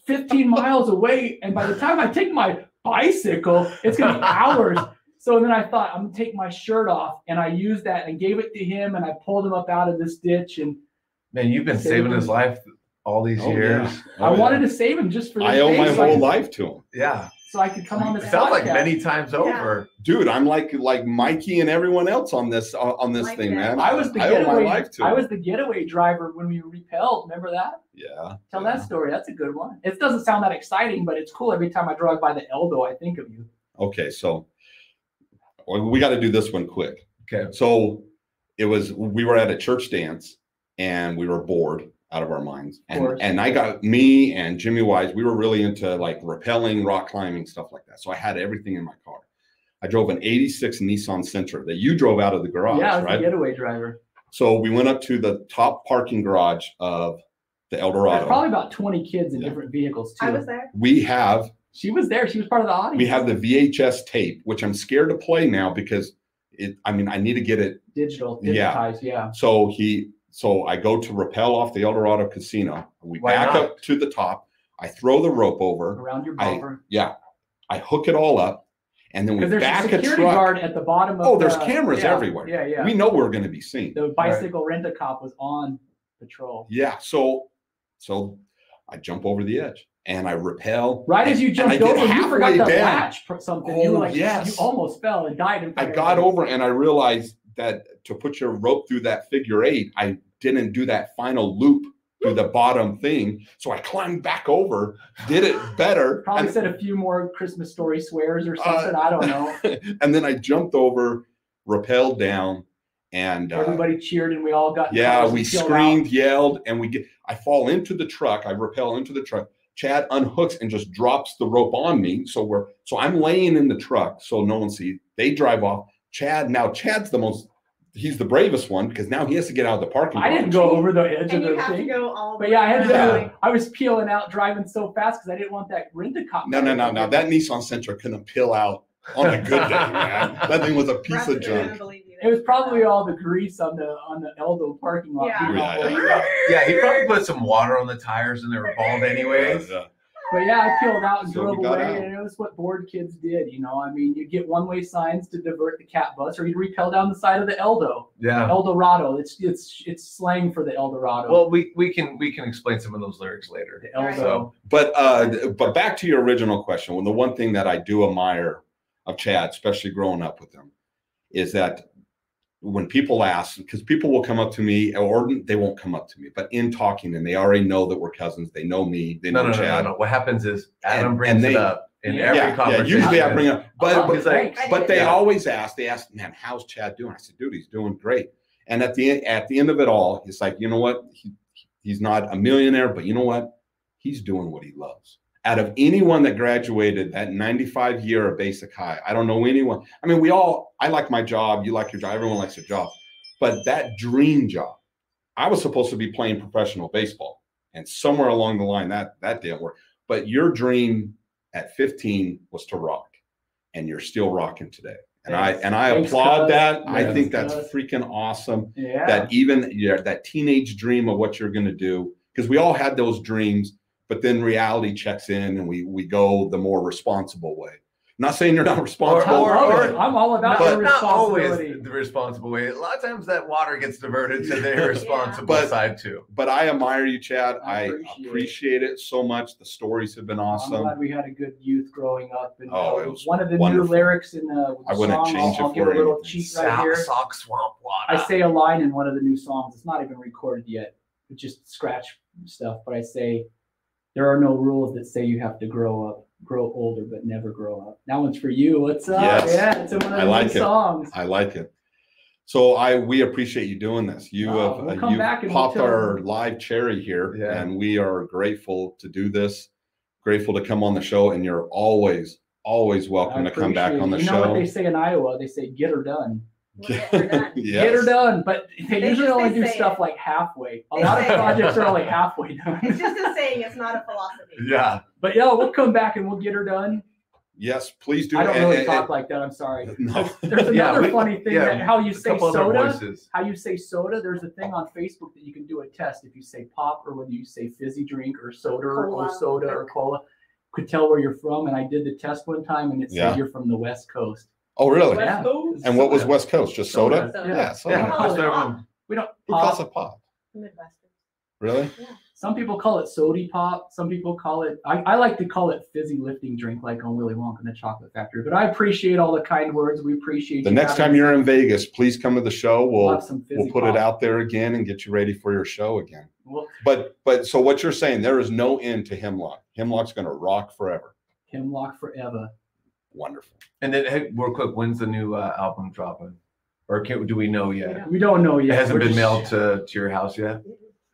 15 miles away, and by the time I take my bicycle, it's gonna be hours. So then I thought, I'm gonna take my shirt off, and I used that and gave it to him, and I pulled him up out of this ditch. And man, you've been saving his life all these years. Yeah. I wanted to save him just for this. I owe my whole life to him. Yeah. So I could come on this. It sounds podcast. like many times over. Dude, I'm like Mikey and everyone else on this thing, man. I was the I owe my life to him. I was the getaway driver when we repelled. Remember that? Yeah. Tell that story. That's a good one. It doesn't sound that exciting, but it's cool. Every time I drive by the Eldo, I think of you. Okay, so we got to do this one quick. Okay. So we were at a church dance and we were bored out of our minds. And I got me and Jimmy Wise, we were really into like rappelling, rock climbing, stuff like that. So I had everything in my car. I drove an 86 Nissan Sentra that you drove out of the garage, yeah, I was right? the getaway driver. So we went up to the top parking garage of the There's Eldorado. probably about 20 kids in Yeah. different vehicles too. I was there. We have She was there. She was part of the audience. we have the VHS tape, which I'm scared to play now because I need to get it digitized. Yeah. So I go to rappel off the Eldorado Casino. We Why back not? up to the top. I throw the rope over. Around your bumper. I hook it all up, and then we Because there's back a a security truck. guard at the bottom of Oh, there's cameras everywhere. Yeah, yeah. We know we're going to be seen. The bicycle rent-a-cop was on patrol. Yeah. So I jump over the edge and I rappel. Right as you and I jumped get over, you forgot halfway to down. latch something. Oh, You were like, yes. you almost fell and died in I front of got everybody. over and I realized that to put your rope through that figure 8, I didn't do that final loop through the bottom thing. So I climbed back over, did it better. Probably said a few more Christmas story swears or something. I don't know. And then I jumped over, rappelled down, and Everybody cheered and we all got. we screamed, yelled, and I fall into the truck. I rappel into the truck. Chad unhooks and just drops the rope on me. So I'm laying in the truck so no one sees. They drive off. Chad's he's the bravest one because now he has to get out of the parking lot. I didn't go over the edge And of you the have to thing. go all the But yeah, I had to Yeah. do it. I was peeling out driving so fast because I didn't want that rent-a-cop. No. That Nissan Sentra couldn't peel out on a good day, man. That thing was a piece of junk. It was probably all the grease on the Eldo parking lot. Yeah. being all Yeah. over. Yeah, he probably put some water on the tires and they were bald anyways. Yeah. But yeah, I peeled out and So drove we got away, out. and it was what bored kids did. I mean, you get one-way signs to divert the cat bus, or you'd repel down the side of the Yeah. Eldorado. It's slang for the Eldorado. Well, we can explain some of those lyrics later. the Eldo. So- But back to your original question. Well, the one thing that I do admire of Chad, especially growing up with him, is that when people ask, because people will come up to me, or they won't come up to me, but in talking, and they already know that we're cousins. They know me. They know Chad. No. What happens is Adam And brings they- it up in Yeah. every Yeah, conversation. usually I bring it up, Oh, He's like, thanks. but they Yeah. always ask. They ask, man, how's Chad doing? I said, dude, he's doing great. And at the end of it all, it's like, you know what? He's not a millionaire, but you know what? He's doing what he loves. Out of anyone that graduated that 95 year of basic high, I don't know anyone. I mean, I like my job. You like your job. Everyone likes their job. But that dream job, I was supposed to be playing professional baseball. And somewhere along the line, that didn't work. But your dream at 15 was to rock. And you're still rocking today. And I Thanks, applaud cuz. that. I Yes, think that's cuz. freaking awesome. Yeah. That even that teenage dream of what you're going to do, because we all had those dreams, but then reality checks in and we go the more responsible way. I'm not saying you're not responsible. I'm all about the not always responsibility. the responsible way. A lot of times that water gets diverted to the irresponsible But- side too. But I admire you, Chad. I I appreciate it so much. The stories have been I'm awesome. glad we had a good youth growing up. And Oh, it was one of the wonderful. new lyrics in the I wouldn't song, change it I'll give for a little anything. cheat right here. Sock swamp water. I say a line in one of the new songs. It's not even recorded yet. It's just scratch stuff. But I say, there are no rules that say you have to grow older, but never grow up. That one's for you. What's up? Yes. Yeah, it's in one of I the like new it. songs. I like it. So we appreciate you doing this. You Oh, we'll come back have and popped we'll tell our them. live cherry here, Yeah. and we are grateful to do this. Grateful to come on the show, and you're always welcome I to come back appreciate on the it. You know what show. they say in Iowa? They say get her done. We'll get her done. Yes. Get her done. But they They usually just- only they do say stuff it. like halfway. A They lot of say it. projects are only halfway done. It's just a saying. It's not a philosophy. Yeah. But yeah, we'll come back and we'll get her done. Yes, please do. I don't And- really and- talk like that. I'm sorry. No. There's Yeah, another we- funny thing yeah, that how you A say couple other soda. voices. How you say soda, there's a thing on Facebook that you can do a test if you say pop or whether you say fizzy drink or soda or Cola. soda or cola. Could tell where you're from, and I did the test one time, and it Yeah. said you're from the West Coast. Oh, really? Yeah. And what was West Coast? Just soda? Soda. Yeah, soda. Yeah, Oh, that's yeah. everyone. We don't Who calls pop. it pop? Midwestern. Really? Some people call it sody pop. Some people call it. I like to call it fizzy lifting drink, like on Willy Wonka and the Chocolate Factory. But I appreciate all the kind words. We appreciate The you next having time us. you're in Vegas, please come to the show. We'll We'll have some fizzy we'll put pop. it out there again and get you ready for your show again. Well, But so what you're saying, there is no end to Hemlock. Hemlock's going to rock forever. Hemlock forever. Wonderful. And then, hey, real quick, when's the new album dropping? Or do we know yet? We don't know It yet. hasn't We're been just- mailed to your house yet?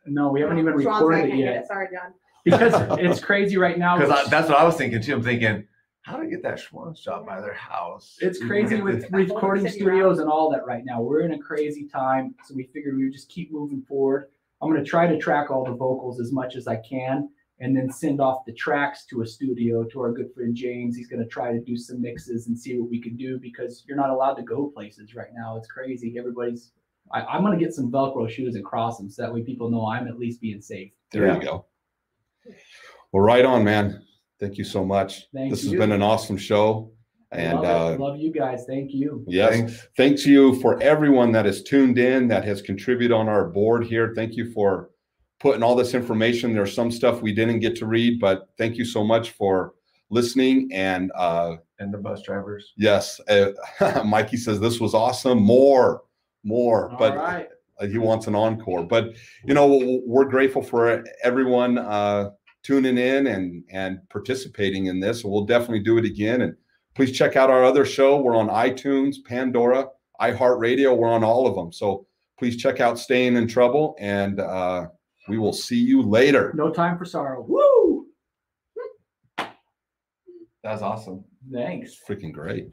No, we haven't even Swan's like, recorded I it can't get yet Sorry, John. because it's crazy right now. Because that's what I was thinking too. I'm thinking, how to get that Schwann's job by their house? It's crazy with recording studios and all that right now. We're in a crazy time, so we figured we would just keep moving forward. I'm going to try to track all the vocals as much as I can, and then send off the tracks to a studio to our good friend James. He's going to try to do some mixes and see what we can do, because you're not allowed to go places right now. It's crazy. I'm going to get some Velcro shoes and cross them so that way people know I'm at least being safe. There you go. Well, right on, man. Thank you so much. This has been an awesome show. And love you guys. Thank you. Yes. Thanks you for everyone that has tuned in, that has contributed on our board here. Thank you for putting all this information. There's some stuff we didn't get to read, but thank you so much for listening. And the bus drivers. Yes. Mikey says this was awesome. More, all but right. He wants an encore. But, you know, we're grateful for everyone tuning in and participating in this. We'll definitely do it again. And please check out our other show. We're on iTunes, Pandora, iHeartRadio. We're on all of them. So please check out Staying in Trouble, and we will see you later. No Time for Sorrow. Woo! That was awesome. Thanks. Freaking great.